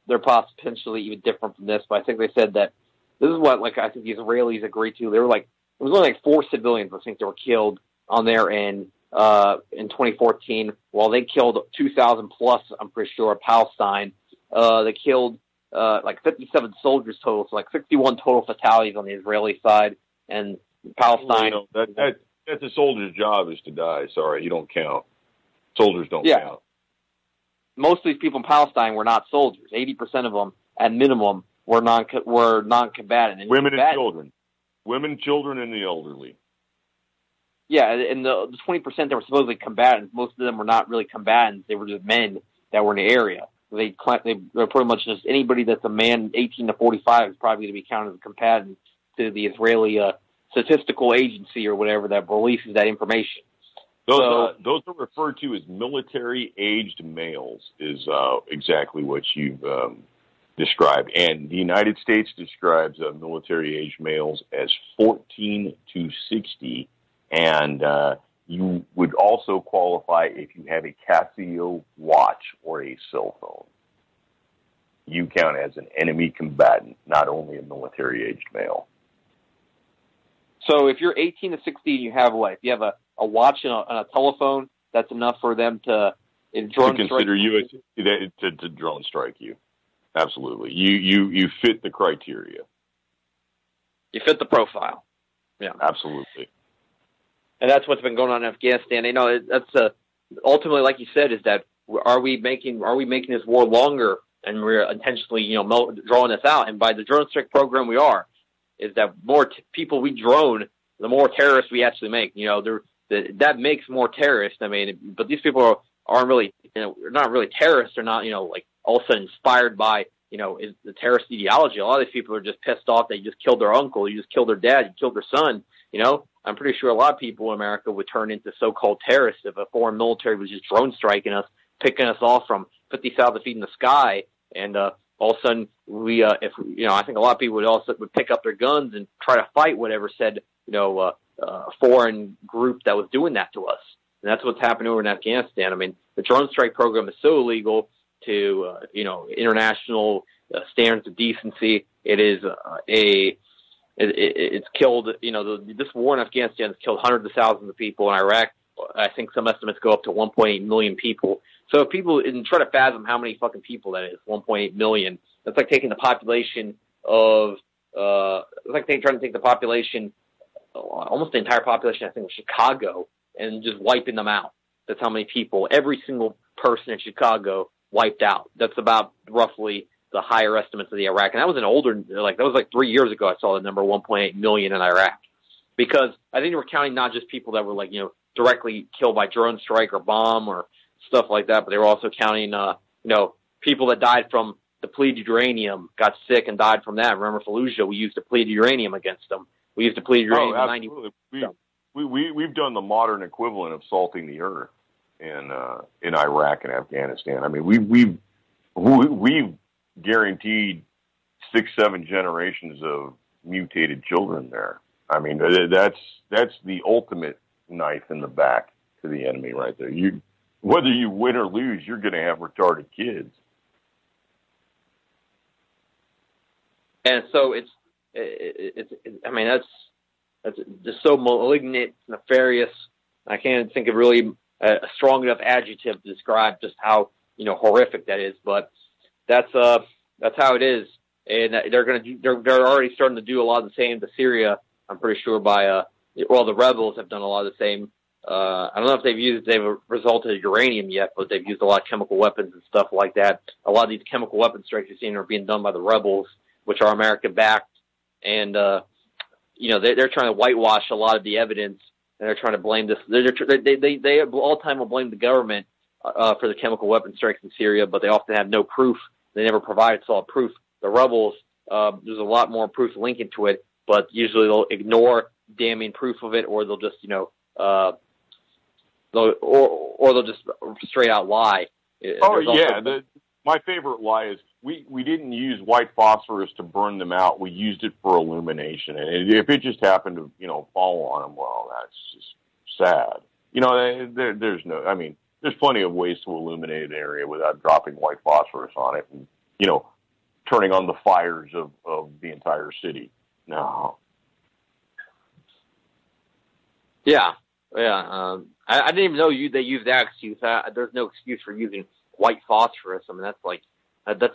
they're potentially even different from this, but I think they said that this is what, I think the Israelis agreed to. They were it was only 4 civilians, I think, that were killed on their end in 2014, while they killed 2,000 plus, I'm pretty sure, Palestine. They killed 57 soldiers total, so 61 total fatalities on the Israeli side, and Palestine. That's a soldier's job, is to die. Sorry, you don't count. Soldiers don't count. Most of these people in Palestine were not soldiers. 80% of them, at minimum, were non-combatant. And women and children. Women, children, and the elderly. Yeah, and the 20% that were supposedly combatants, most of them were not really combatants. They were just men that were in the area. They're pretty much just anybody that's a man 18 to 45 is probably going to be counted as a combatant to the Israeli statistical agency or whatever that releases that information. Those are referred to as military-aged males, is exactly what you've described. And the United States describes military-aged males as 14 to 60, and you would also qualify if you have a Casio watch or a cell phone. You count as an enemy combatant, not only a military-aged male. So if you're 18 to 60 and you have what? If you have a watch and a telephone, that's enough for them to drone consider you to drone strike you. Absolutely. You fit the criteria. You fit the profile. Yeah. Absolutely. And that's what's been going on in Afghanistan. That's ultimately, like you said, is that are we making this war longer, and we're intentionally drawing this out? And by the drone strike program, we are. Is that more people we drone, the more terrorists we actually make. That makes more terrorists. I mean, but these people aren't really, not really terrorists. They're not, all of a sudden inspired by, is the terrorist ideology. A lot of these people are just pissed off that you just killed their uncle, you just killed their dad, you killed their son. I'm pretty sure a lot of people in America would turn into so-called terrorists if a foreign military was just drone striking us, picking us off from 50,000 feet in the sky, and all of a sudden I think a lot of people would pick up their guns and try to fight whatever said, foreign group that was doing that to us. And that's what's happening over in Afghanistan. I mean, the drone strike program is so illegal to, international standards of decency. It is it's killed, this war in Afghanistan has killed hundreds of thousands of people. In Iraq, I think some estimates go up to 1.8 million people. So if people try to fathom how many fucking people that is, 1.8 million, that's like taking the population of, it's like trying to take the population, almost the entire population, I think, of Chicago, and just wiping them out. That's how many people, every single person in Chicago wiped out. That's about roughly the higher estimates of the Iraq. And that was that was 3 years ago I saw the number 1.8 million in Iraq. Because I think they were counting not just people that were directly killed by drone strike or bomb or stuff like that, but they were also counting, people that died from depleted uranium, got sick and died from that. Remember Fallujah, we used depleted uranium against them. We used depleted uranium in 90. We've done the modern equivalent of salting the earth in Iraq and Afghanistan. I mean, we've guaranteed 6-7 generations of mutated children there. I mean, that's the ultimate knife in the back to the enemy right there. Whether you win or lose, you're going to have retarded kids. And so it's I mean, that's just so malignant, nefarious. I can't think of really a strong enough adjective to describe just how, horrific that is. But that's how it is. And they're already starting to do a lot of the same to Syria. I'm pretty sure the rebels have done a lot of the same. I don't know if they've resulted in uranium yet, but they've used a lot of chemical weapons and stuff like that. A lot of these chemical weapon strikes you're seeing are being done by the rebels, which are American backed. And, they're trying to whitewash a lot of the evidence, and they're trying to blame this. They all the time will blame the government for the chemical weapon strikes in Syria, but they often have no proof. They never provide solid proof. The rebels, there's a lot more proof linking to it, but usually they'll ignore damning proof of it, or they'll just, they'll just straight out lie. My favorite lie is we didn't use white phosphorus to burn them out. We used it for illumination, and if it just happened to fall on them, well, that's just sad. There's plenty of ways to illuminate an area without dropping white phosphorus on it, and turning on the fires of the entire city. No. Yeah. I didn't even know they used that excuse. There's no excuse for using white phosphorus. I mean, that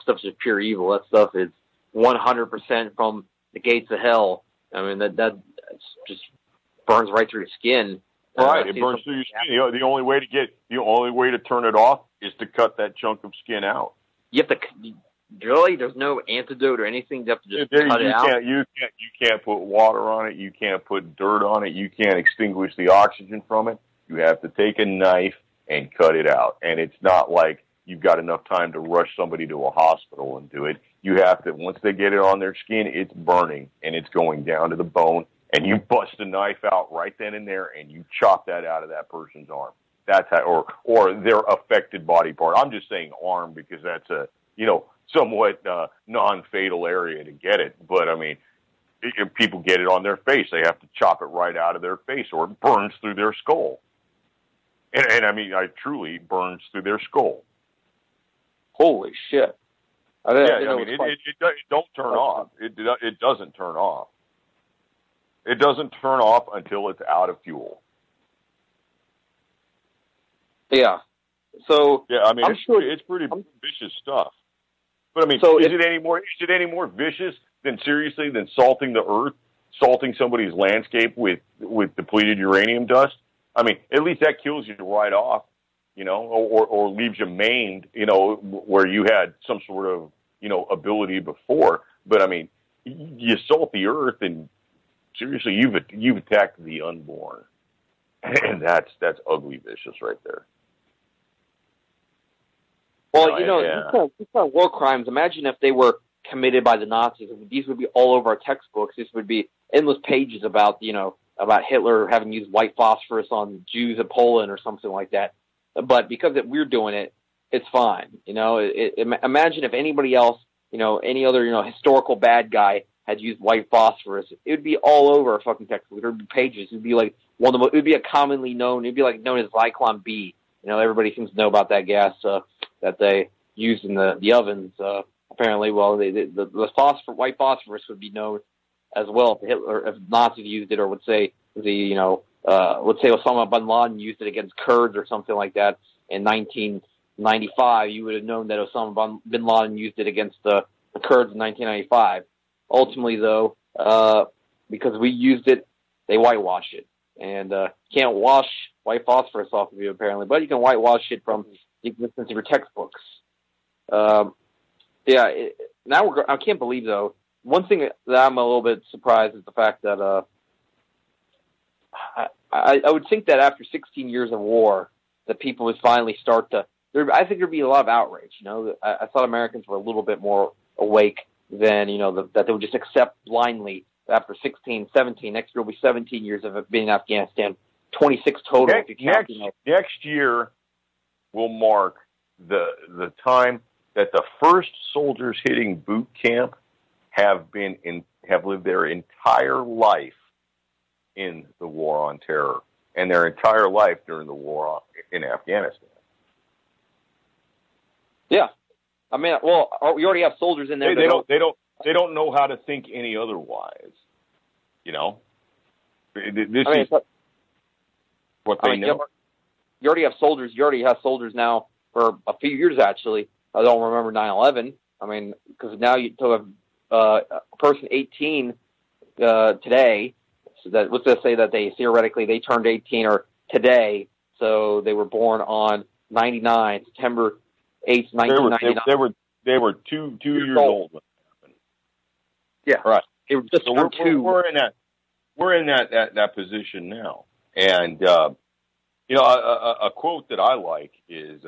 stuff's just pure evil. That stuff is 100% from the gates of hell. I mean, that just burns right through your skin. Right, it burns through your skin. The only way to turn it off is to cut that chunk of skin out. You have to. Really, there's no antidote or anything. You have to just cut it out. You can't put water on it. You can't put dirt on it. You can't extinguish the oxygen from it. You have to take a knife and cut it out. And it's not like you've got enough time to rush somebody to a hospital and do it. You have to, once they get it on their skin, it's burning and it's going down to the bone. And you bust a knife out right then and there, and you chop that out of that person's arm. That's how, or their affected body part. I'm just saying arm because that's a somewhat non-fatal area to get it. But, I mean, if people get it on their face, they have to chop it right out of their face, or it burns through their skull. And I mean, it truly burns through their skull. Holy shit. It don't turn off. It doesn't turn off. It doesn't turn off until it's out of fuel. Yeah. So, yeah, I mean, it's pretty vicious stuff. But I mean, is it any more vicious than salting the earth, salting somebody's landscape with depleted uranium dust? I mean, at least that kills you right off, or leaves you maimed, where you had some sort of, ability before. But I mean, you salt the earth, and seriously, you've attacked the unborn, and that's ugly vicious right there. Well, these kind of war crimes, imagine if they were committed by the Nazis. These would be all over our textbooks. This would be endless pages about Hitler having used white phosphorus on Jews in Poland or something like that. But because we're doing it, it's fine. Imagine if anybody else, any other, historical bad guy had used white phosphorus. It would be all over our fucking textbook. There would be pages. It would be like it would be a commonly known, it'd be like known as Zyklon B. Everybody seems to know about that gas that they used in the ovens. Apparently, well, the white phosphorus would be known as well if Nazis used it, or let's say Osama bin Laden used it against Kurds or something like that in 1995. You would have known that Osama bin Laden used it against the Kurds in 1995. Ultimately, though, because we used it, they whitewash it. And can't wash white phosphorus off of you, apparently, but you can whitewash it from the existence of your textbooks. I can't believe, though, one thing that I'm a little bit surprised is the fact that I would think that after 16 years of war, that people would finally start to. I think there'd be a lot of outrage. I thought Americans were a little bit more awake than that they would just accept blindly. After 16, 17, next year will be 17 years of being in Afghanistan, 26 total. Next year will mark the time that the first soldiers hitting boot camp have lived their entire life in the war on terror, and their entire life during the war in Afghanistan. Yeah. I mean, well, we already have soldiers in there. They don't know how to think any otherwise. You know, this is what they know. You already have soldiers. You already have soldiers now for a few years, actually. I don't remember 9/11. I mean, because now you still have a person 18 today. So that, let's just say that they theoretically turned 18 or today, so they were born on 99, September 8th, 1999. They were two years old when it happened. Yeah, right. They were just so two. We're in that position now, and you know, a quote that I like is,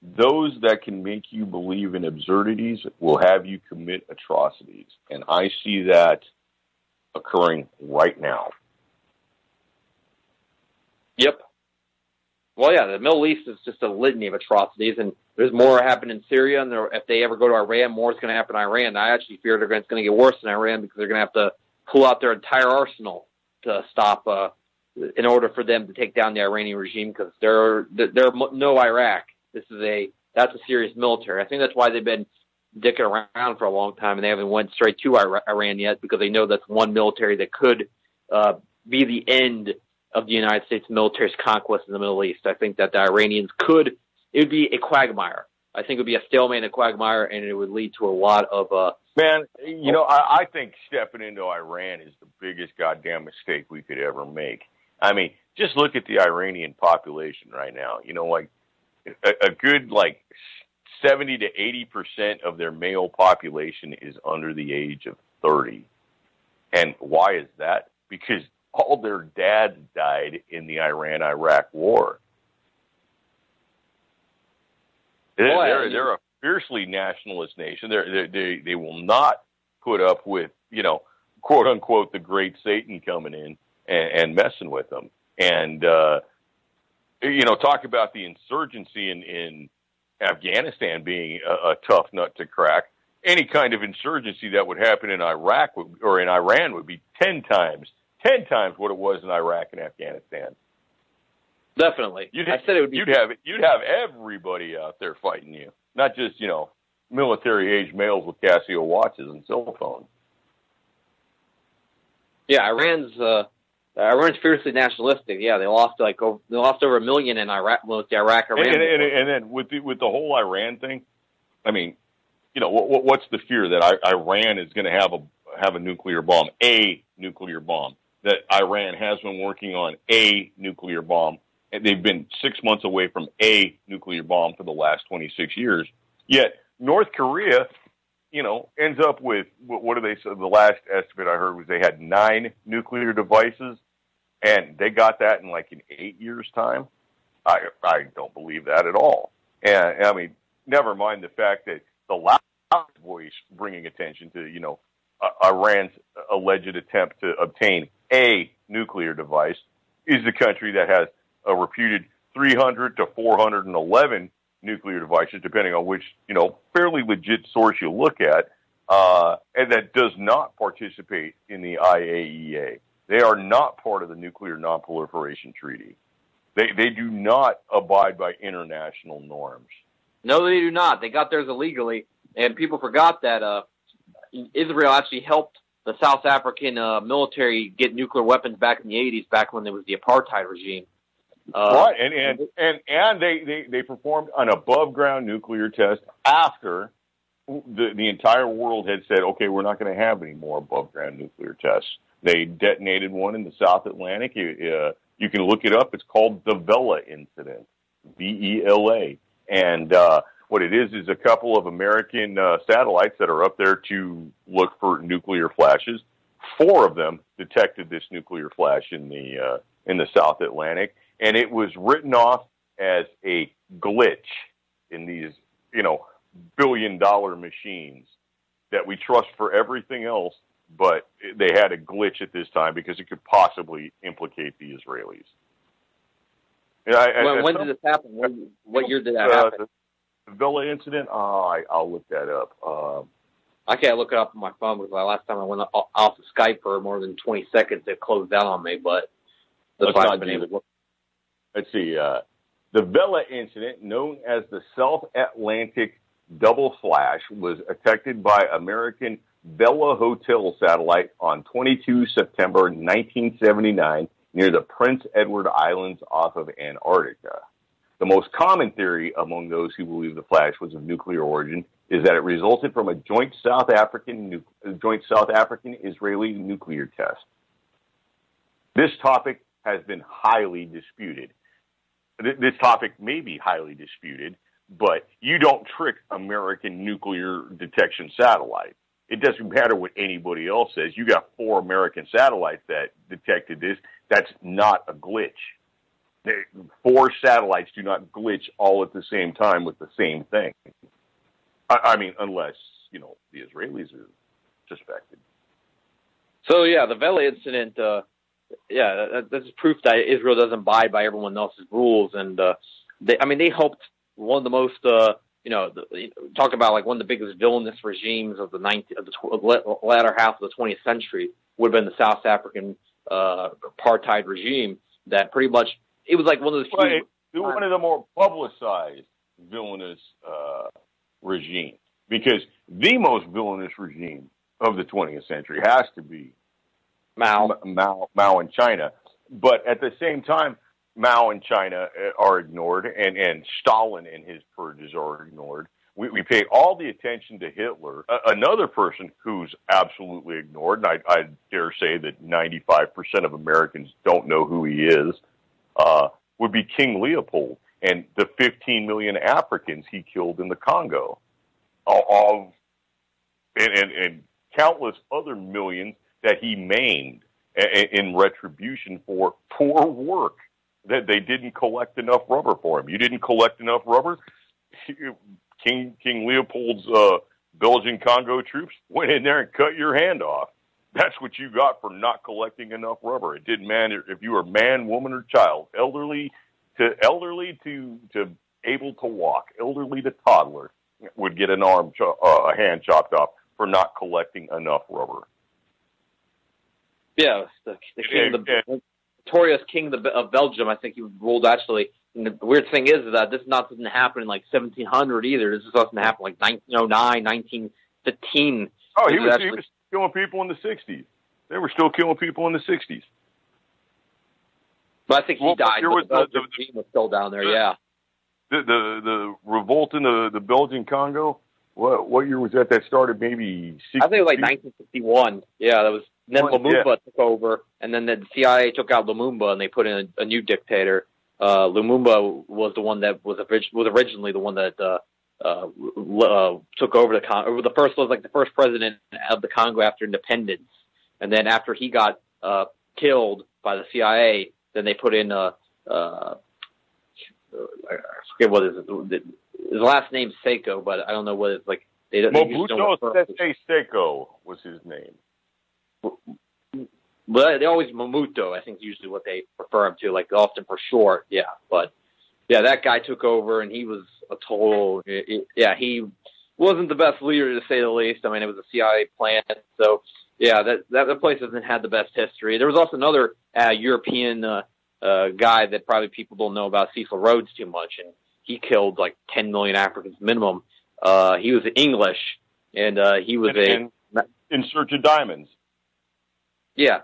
"Those that can make you believe in absurdities will have you commit atrocities," and I see that occurring right now. Yep. Well, yeah, the Middle East is just a litany of atrocities, and there's more happening in Syria, and if they ever go to Iran, more is going to happen in Iran. I actually fear it's going to get worse in Iran because they're going to have to pull out their entire arsenal to stop, in order for them to take down the Iranian regime, because they're no Iraq. That's a serious military. I think that's why they've been dicking around for a long time, and they haven't went straight to Iran yet, because they know that's one military that could be the end of the United States military's conquest in the Middle East. I think that the Iranians it would be a quagmire. I think it would be a stalemate and a quagmire, and it would lead to a lot of... Man, you know, I think stepping into Iran is the biggest goddamn mistake we could ever make. I mean, just look at the Iranian population right now. You know, like a good 70 to 80% of their male population is under the age of 30. And why is that? Because all their dads died in the Iran-Iraq war. They're a fiercely nationalist nation. They will not put up with, you know, quote unquote, the great Satan coming in and messing with them. And, you know, talk about the insurgency in Afghanistan being a tough nut to crack. Any kind of insurgency that would happen in Iraq or in Iran would be 10 times what it was in Iraq and Afghanistan. Definitely. I said it would be. You'd have everybody out there fighting you, not just, you know, military-age males with Casio watches and cell phones. Yeah, Iran's fiercely nationalistic. Yeah, they lost over 1 million in Iraq. Well, the Iraq-Iran. And then with the whole Iran thing, I mean, you know, what's the fear that Iran is going to have a nuclear bomb, a nuclear bomb? That Iran has been working on a nuclear bomb, and they've been 6 months away from a nuclear bomb for the last 26 years. Yet North Korea, you know, ends up with, what do they say? The last estimate I heard was they had 9 nuclear devices, and they got that in 8 years' time. I don't believe that at all. And I mean, never mind the fact that the loud voice bringing attention to, you know, Iran's alleged attempt to obtain a nuclear device is the country that has a reputed 300 to 411 nuclear devices, depending on which, you know, fairly legit source you look at, and that does not participate in the IAEA. They are not part of the Nuclear Non-Proliferation Treaty. They do not abide by international norms. No, they do not. They got theirs illegally, and people forgot that Israel actually helped the South African military get nuclear weapons back in the 80s, back when there was the apartheid regime. Right, and they performed an above-ground nuclear test after the entire world had said, okay, we're not going to have any more above-ground nuclear tests. They detonated one in the South Atlantic. You can look it up. It's called the Vela incident, VELA. And what it is a couple of American satellites that are up there to look for nuclear flashes. 4 of them detected this nuclear flash in the South Atlantic, and it was written off as a glitch in these, you know, billion-dollar machines that we trust for everything else, but they had a glitch at this time because it could possibly implicate the Israelis. When did this happen? What year did that happen? The Vela incident? I'll look that up. I can't look it up on my phone because the last time I went off of Skype for more than 20 seconds, it closed down on me, but that's why I've been able to look. Let's see. The The Vela incident, known as the South Atlantic Double Flash, was detected by American Vela Hotel satellite on 22 September 1979 near the Prince Edward Islands off of Antarctica. The most common theory among those who believe the flash was of nuclear origin is that it resulted from a joint South African-Israeli nuclear test. This topic has been highly disputed. This topic may be highly disputed, but you don't trick American nuclear detection satellite. It doesn't matter what anybody else says. You got 4 American satellites that detected this. That's not a glitch. 4 satellites do not glitch all at the same time with the same thing. I mean, unless, the Israelis are suspected. So, yeah, the Vela incident, that's proof that Israel doesn't abide by everyone else's rules. And, they helped one of the most, talk about like one of the biggest villainous regimes of the latter half of the 20th century would have been the South African apartheid regime that pretty much, it was like one of those one of the more publicized villainous regimes, because the most villainous regime of the 20th century has to be Mao in China. But at the same time, Mao and China are ignored, and Stalin and his purges are ignored. We pay all the attention to Hitler. Another person who's absolutely ignored, and I dare say that 95% of Americans don't know who he is, would be King Leopold and the 15 million Africans he killed in the Congo, and countless other millions that he maimed in retribution for poor work, that they didn't collect enough rubber for him. You didn't collect enough rubber? King Leopold's Belgian Congo troops went in there and cut your hand off. That's what you got for not collecting enough rubber. It didn't matter if you were man, woman, or child, elderly to able to walk, elderly to toddler, would get a hand chopped off for not collecting enough rubber. Yeah, the notorious king of Belgium. I think he ruled actually. And the weird thing is that this doesn't happen in like 1700 either. This doesn't happen like 1909, 1915. Oh, he was killing people in the 60s. They were still killing people in the 60s. But I think he died. The Belgian regime was still down there. Yeah. The revolt in the Belgian Congo. What year was that? That started maybe 60? I think it was like 1961. Yeah, that was. Then Lumumba took over, and then the CIA took out Lumumba, and they put in a new dictator. Lumumba was the one that was originally the one that took over the Congo. The first president of the Congo after independence, and then after he got killed by the CIA, then they put in I forget what his last name's Seiko, but I don't know what it's like. Mobutu Sese Seko was his name. But they always Mamuto, I think, is usually what they refer him to, like often for short. Yeah, but yeah, that guy took over, and he was a total. He wasn't the best leader to say the least. I mean, it was a CIA plant, so yeah, that place hasn't had the best history. There was also another European guy that probably people don't know about, Cecil Rhodes, too much, and he killed like 10 million Africans minimum. He was English, and he was in search of diamonds. Yeah.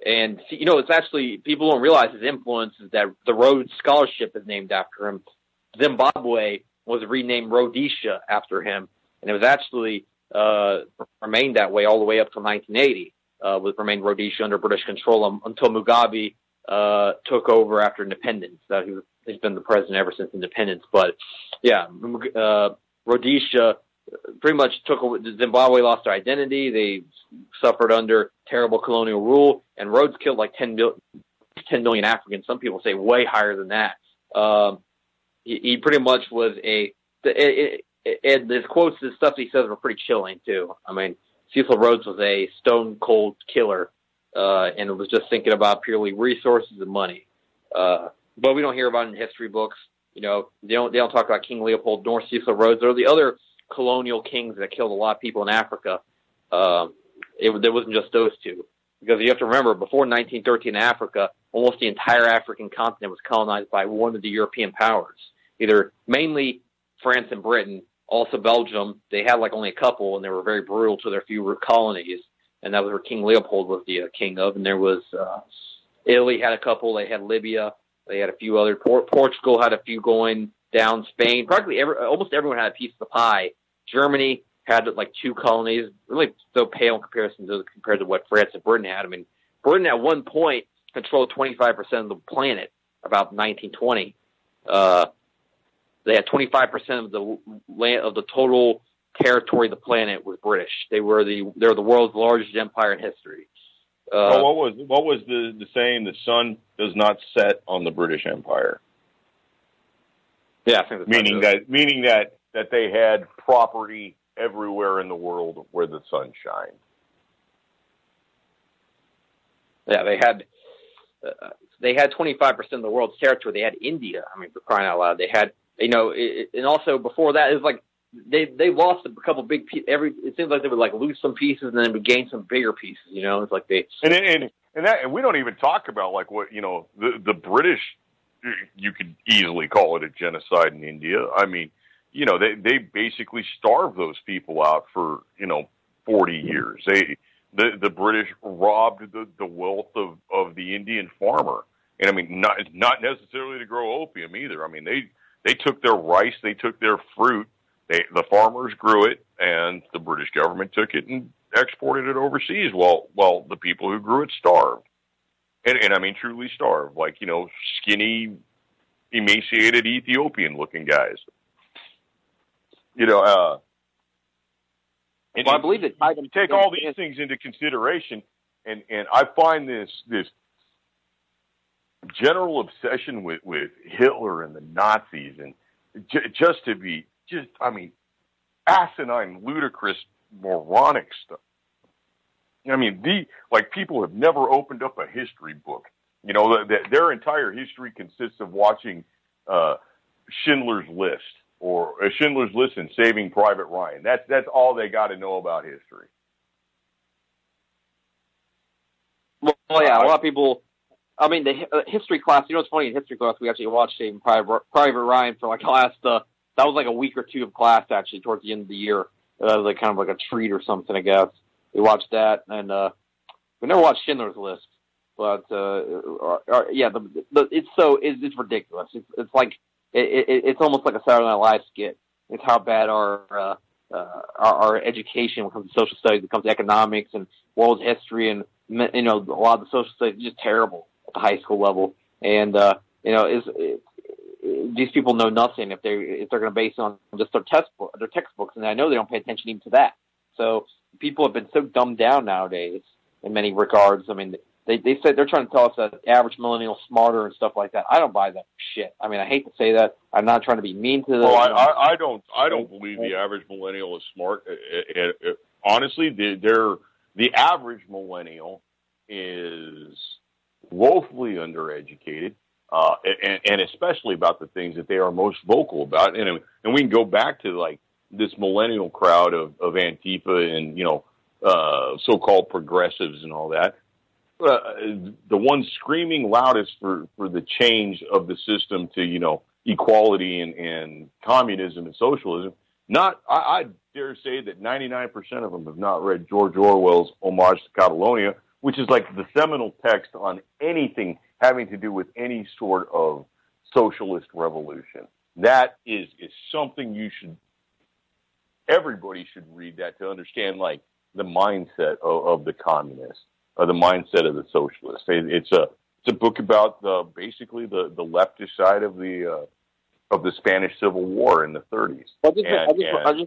And, it's actually, people don't realize his influence is that the Rhodes Scholarship is named after him. Zimbabwe was renamed Rhodesia after him. And it was actually remained that way all the way up to 1980, remained Rhodesia under British control until Mugabe took over after independence. He's been the president ever since independence. But, yeah, Rhodesia pretty much Zimbabwe lost their identity. They suffered under terrible colonial rule, and Rhodes killed like 10 million Africans. Some people say way higher than that. He pretty much was and his quotes, the stuff he says were pretty chilling too. I mean, Cecil Rhodes was a stone cold killer, and it was just thinking about purely resources and money. But we don't hear about it in history books. They don't talk about King Leopold nor Cecil Rhodes or the other colonial kings that killed a lot of people in Africa. There wasn't just those two. Because you have to remember, before 1913 Africa, almost the entire African continent was colonized by one of the European powers, either mainly France and Britain, also Belgium. They had like only a couple, and they were very brutal to their few colonies, and that was where King Leopold was the king of. And there was Italy had a couple. They had Libya. They had a few other. Portugal had a few going down. Spain, practically almost everyone had a piece of the pie. Germany had like 2 colonies, really so pale in comparison compared to what France and Britain had. I mean, Britain at one point controlled 25% of the planet, about 1920. They had 25% of the land of the total territory of the planet was British. They're the world's largest empire in history. What was the saying? The sun does not set on the British Empire. Yeah, I think that's meaning that they had property everywhere in the world where the sun shined. Yeah, they had 25% of the world's territory. They had India. I mean, for crying out loud, they had, and also before that, it was like they lost a couple big pieces. It seems like they would like lose some pieces and then they would gain some bigger pieces. It's like they and we don't even talk about like what the British. You could easily call it a genocide in India. I mean, they basically starved those people out for 40 years. The British robbed the wealth of the Indian farmer, and I mean not necessarily to grow opium either. I mean they took their rice, they took their fruit, the farmers grew it, and the British government took it and exported it overseas. While the people who grew it starved, and I mean truly starved, like skinny, emaciated Ethiopian-looking guys. And I believe that you take all these things into consideration, and I find this general obsession with Hitler and the Nazis, and asinine, ludicrous, moronic stuff. I mean, people have never opened up a history book. Their entire history consists of watching Schindler's List. Or Schindler's List and Saving Private Ryan. That's all they got to know about history. Well, yeah, a lot of people. I mean, the history class. It's funny, in history class we actually watched Saving Private Ryan for like the last. That was like a week or two of class actually towards the end of the year. That was like kind of like a treat or something, I guess. We watched that, and we never watched Schindler's List, but it's ridiculous. It's like. It's almost like a Saturday Night Live skit. It's how bad our education, when it comes to social studies, becomes economics and world history, and a lot of the social studies is just terrible at the high school level. And these people know nothing if they're going to base it on just their textbooks, and I know they don't pay attention even to that. So people have been so dumbed down nowadays in many regards. I mean. They said they're trying to tell us that average millennial smarter and stuff like that. I don't buy that shit. I mean, I hate to say that. I'm not trying to be mean to them. Well, I don't believe the average millennial is smart. Honestly, the average millennial is woefully undereducated, and especially about the things that they are most vocal about. And we can go back to like this millennial crowd of Antifa and so-called progressives and all that. The ones screaming loudest for the change of the system to, equality and communism and socialism. I dare say that 99% of them have not read George Orwell's Homage to Catalonia, which is like the seminal text on anything having to do with any sort of socialist revolution. That is something everybody should read that to understand, like, the mindset of the communists. Or the mindset of the socialists. It's a book about basically the leftist side of the Spanish Civil War in the 30s. I just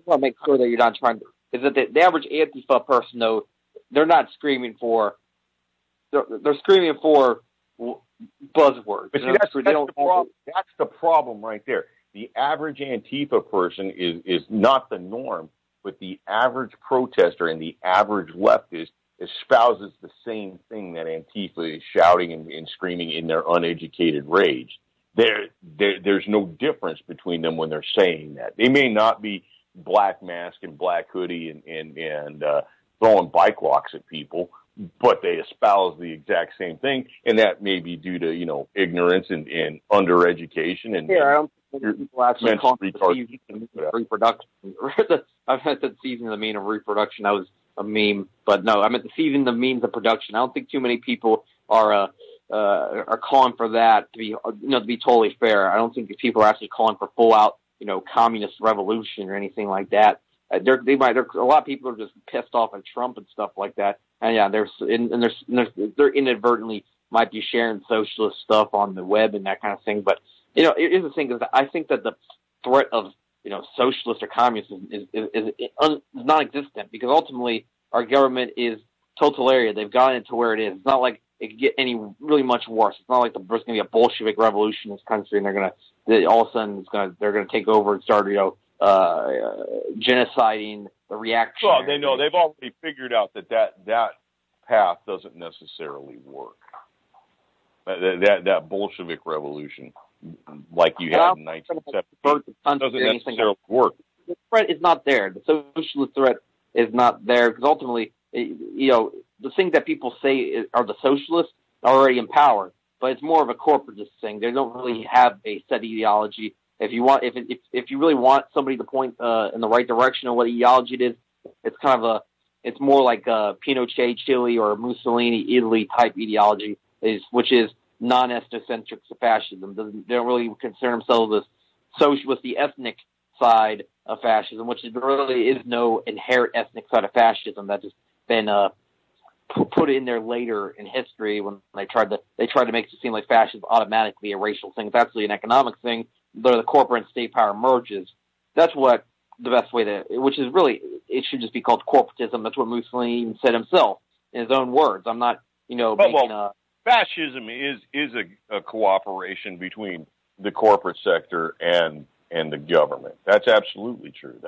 want to make sure that you're not trying to. Is that the average Antifa person though? They're not screaming for. They're screaming for buzzwords. But see, that's the problem right there. The average Antifa person is not the norm, but the average protester and the average leftist espouses the same thing that Antifa is shouting and screaming in their uneducated rage. There's no difference between them when they're saying that. They may not be black mask and black hoodie and throwing bike locks at people, but they espouse the exact same thing, and that may be due to ignorance and undereducation and I don't think people actually call it the season retarded. of reproduction. I've had the season of mean of reproduction. That was a meme, but no, I meant the season of means of production. I don't think too many people are calling for that to be to be totally fair. I don't think people are actually calling for full out communist revolution or anything like that. A lot of people are just pissed off at Trump and stuff like that. And yeah, they're inadvertently might be sharing socialist stuff on the web and that kind of thing. But here's the thing: is that I think that the threat of socialist or communist is non-existent, because ultimately our government is totalitarian. They've gotten it to where it is. It's not like it could get any really much worse. It's not like there's going to be a Bolshevik revolution in this country and all of a sudden they're going to take over and start genociding the reaction. Well, they've already figured out that path doesn't necessarily work. That Bolshevik revolution, like you had in 1970, doesn't necessarily work. The threat is not there. The socialist threat is not there, because ultimately, the things that people say are the socialists are already in power, but it's more of a corporatist thing. They don't really have a set ideology. If you you really want somebody to point in the right direction of what ideology it is, it's more like Pinochet, Chile, or Mussolini, Italy type ideology, which is non-ethnocentric fascism. They don't really concern themselves with the ethnic side of fascism, which really is no inherent ethnic side of fascism that has been put in there later in history when they tried to make it seem like fascism is automatically a racial thing. It's actually an economic thing. The corporate and state power merges. That's what the best way which is really, it should just be called corporatism. That's what Mussolini even said himself in his own words. I'm not, fascism is a cooperation between the corporate sector and the government. That's absolutely true.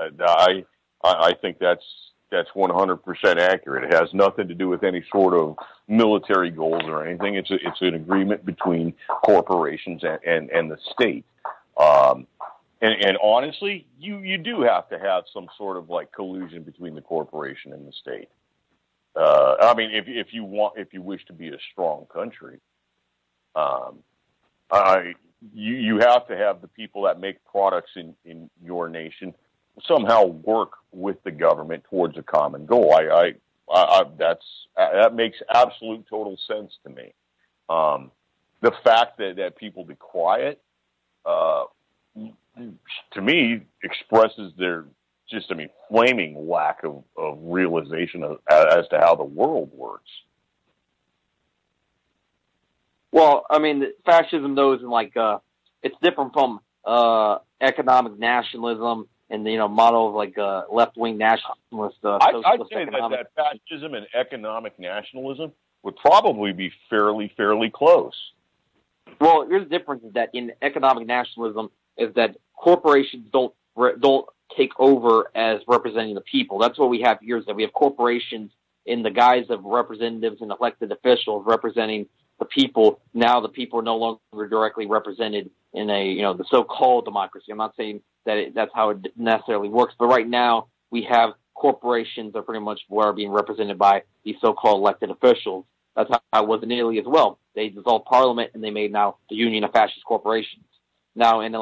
I think that's 100% accurate. It has nothing to do with any sort of military goals or anything. It's an agreement between corporations and the state. And honestly, you do have to have some sort of like collusion between the corporation and the state. I mean, if you wish to be a strong country, you have to have the people that make products in your nation somehow work with the government towards a common goal. That makes absolute total sense to me. The fact that people be quiet, to me, expresses their flaming lack of realization as to how the world works. Well, I mean, fascism, though, is it's different from economic nationalism and the model of left-wing nationalist. I'd say that fascism and economic nationalism would probably be fairly close. Well, here's the difference: is that in economic nationalism, is that corporations don't take over as representing the people. That's what we have here. Is that we have corporations in the guise of representatives and elected officials representing the people. Now the people are no longer directly represented in the so-called democracy. I'm not saying that that's how it necessarily works, but right now we have corporations that pretty much are being represented by these so-called elected officials. That's how it was in Italy as well. They dissolved parliament and they made now the Union of Fascist Corporations. Now, and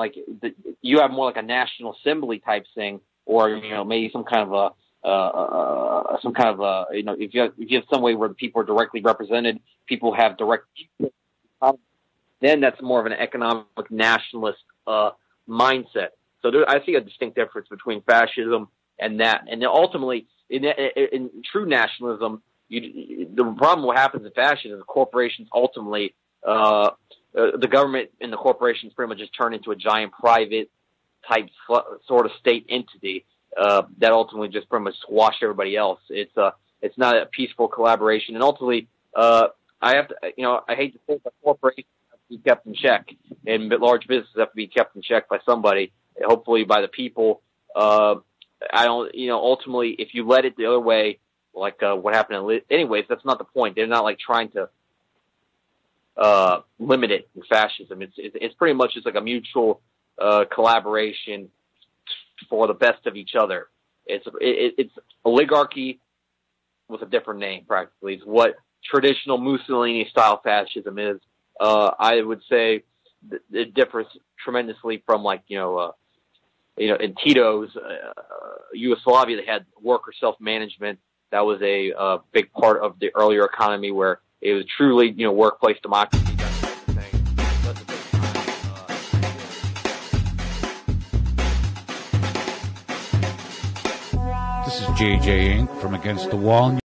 you have more like a National Assembly type thing, or maybe some kind of if you have some way where the people are directly represented, people have direct. Then that's more of an economic nationalist mindset. So I see a distinct difference between fascism and that. And then ultimately, in true nationalism, the problem what happens in fascism is corporations ultimately. The government and the corporations pretty much just turn into a giant private type sort of state entity that ultimately just pretty much squash everybody else. It's not a peaceful collaboration, and ultimately, I hate to say that corporations have to be kept in check, and large businesses have to be kept in check by somebody, hopefully by the people. Ultimately, if you let it the other way, like what happened anyways, that's not the point. They're not trying to limit it in fascism. It's pretty much just like a mutual collaboration for the best of each other. It's oligarchy with a different name, practically. It's what traditional Mussolini-style fascism is. I would say it differs tremendously from, in Tito's Yugoslavia, they had worker self-management. That was a big part of the earlier economy where it was truly, workplace democracy. This is JJ Inc. from Against the Wall.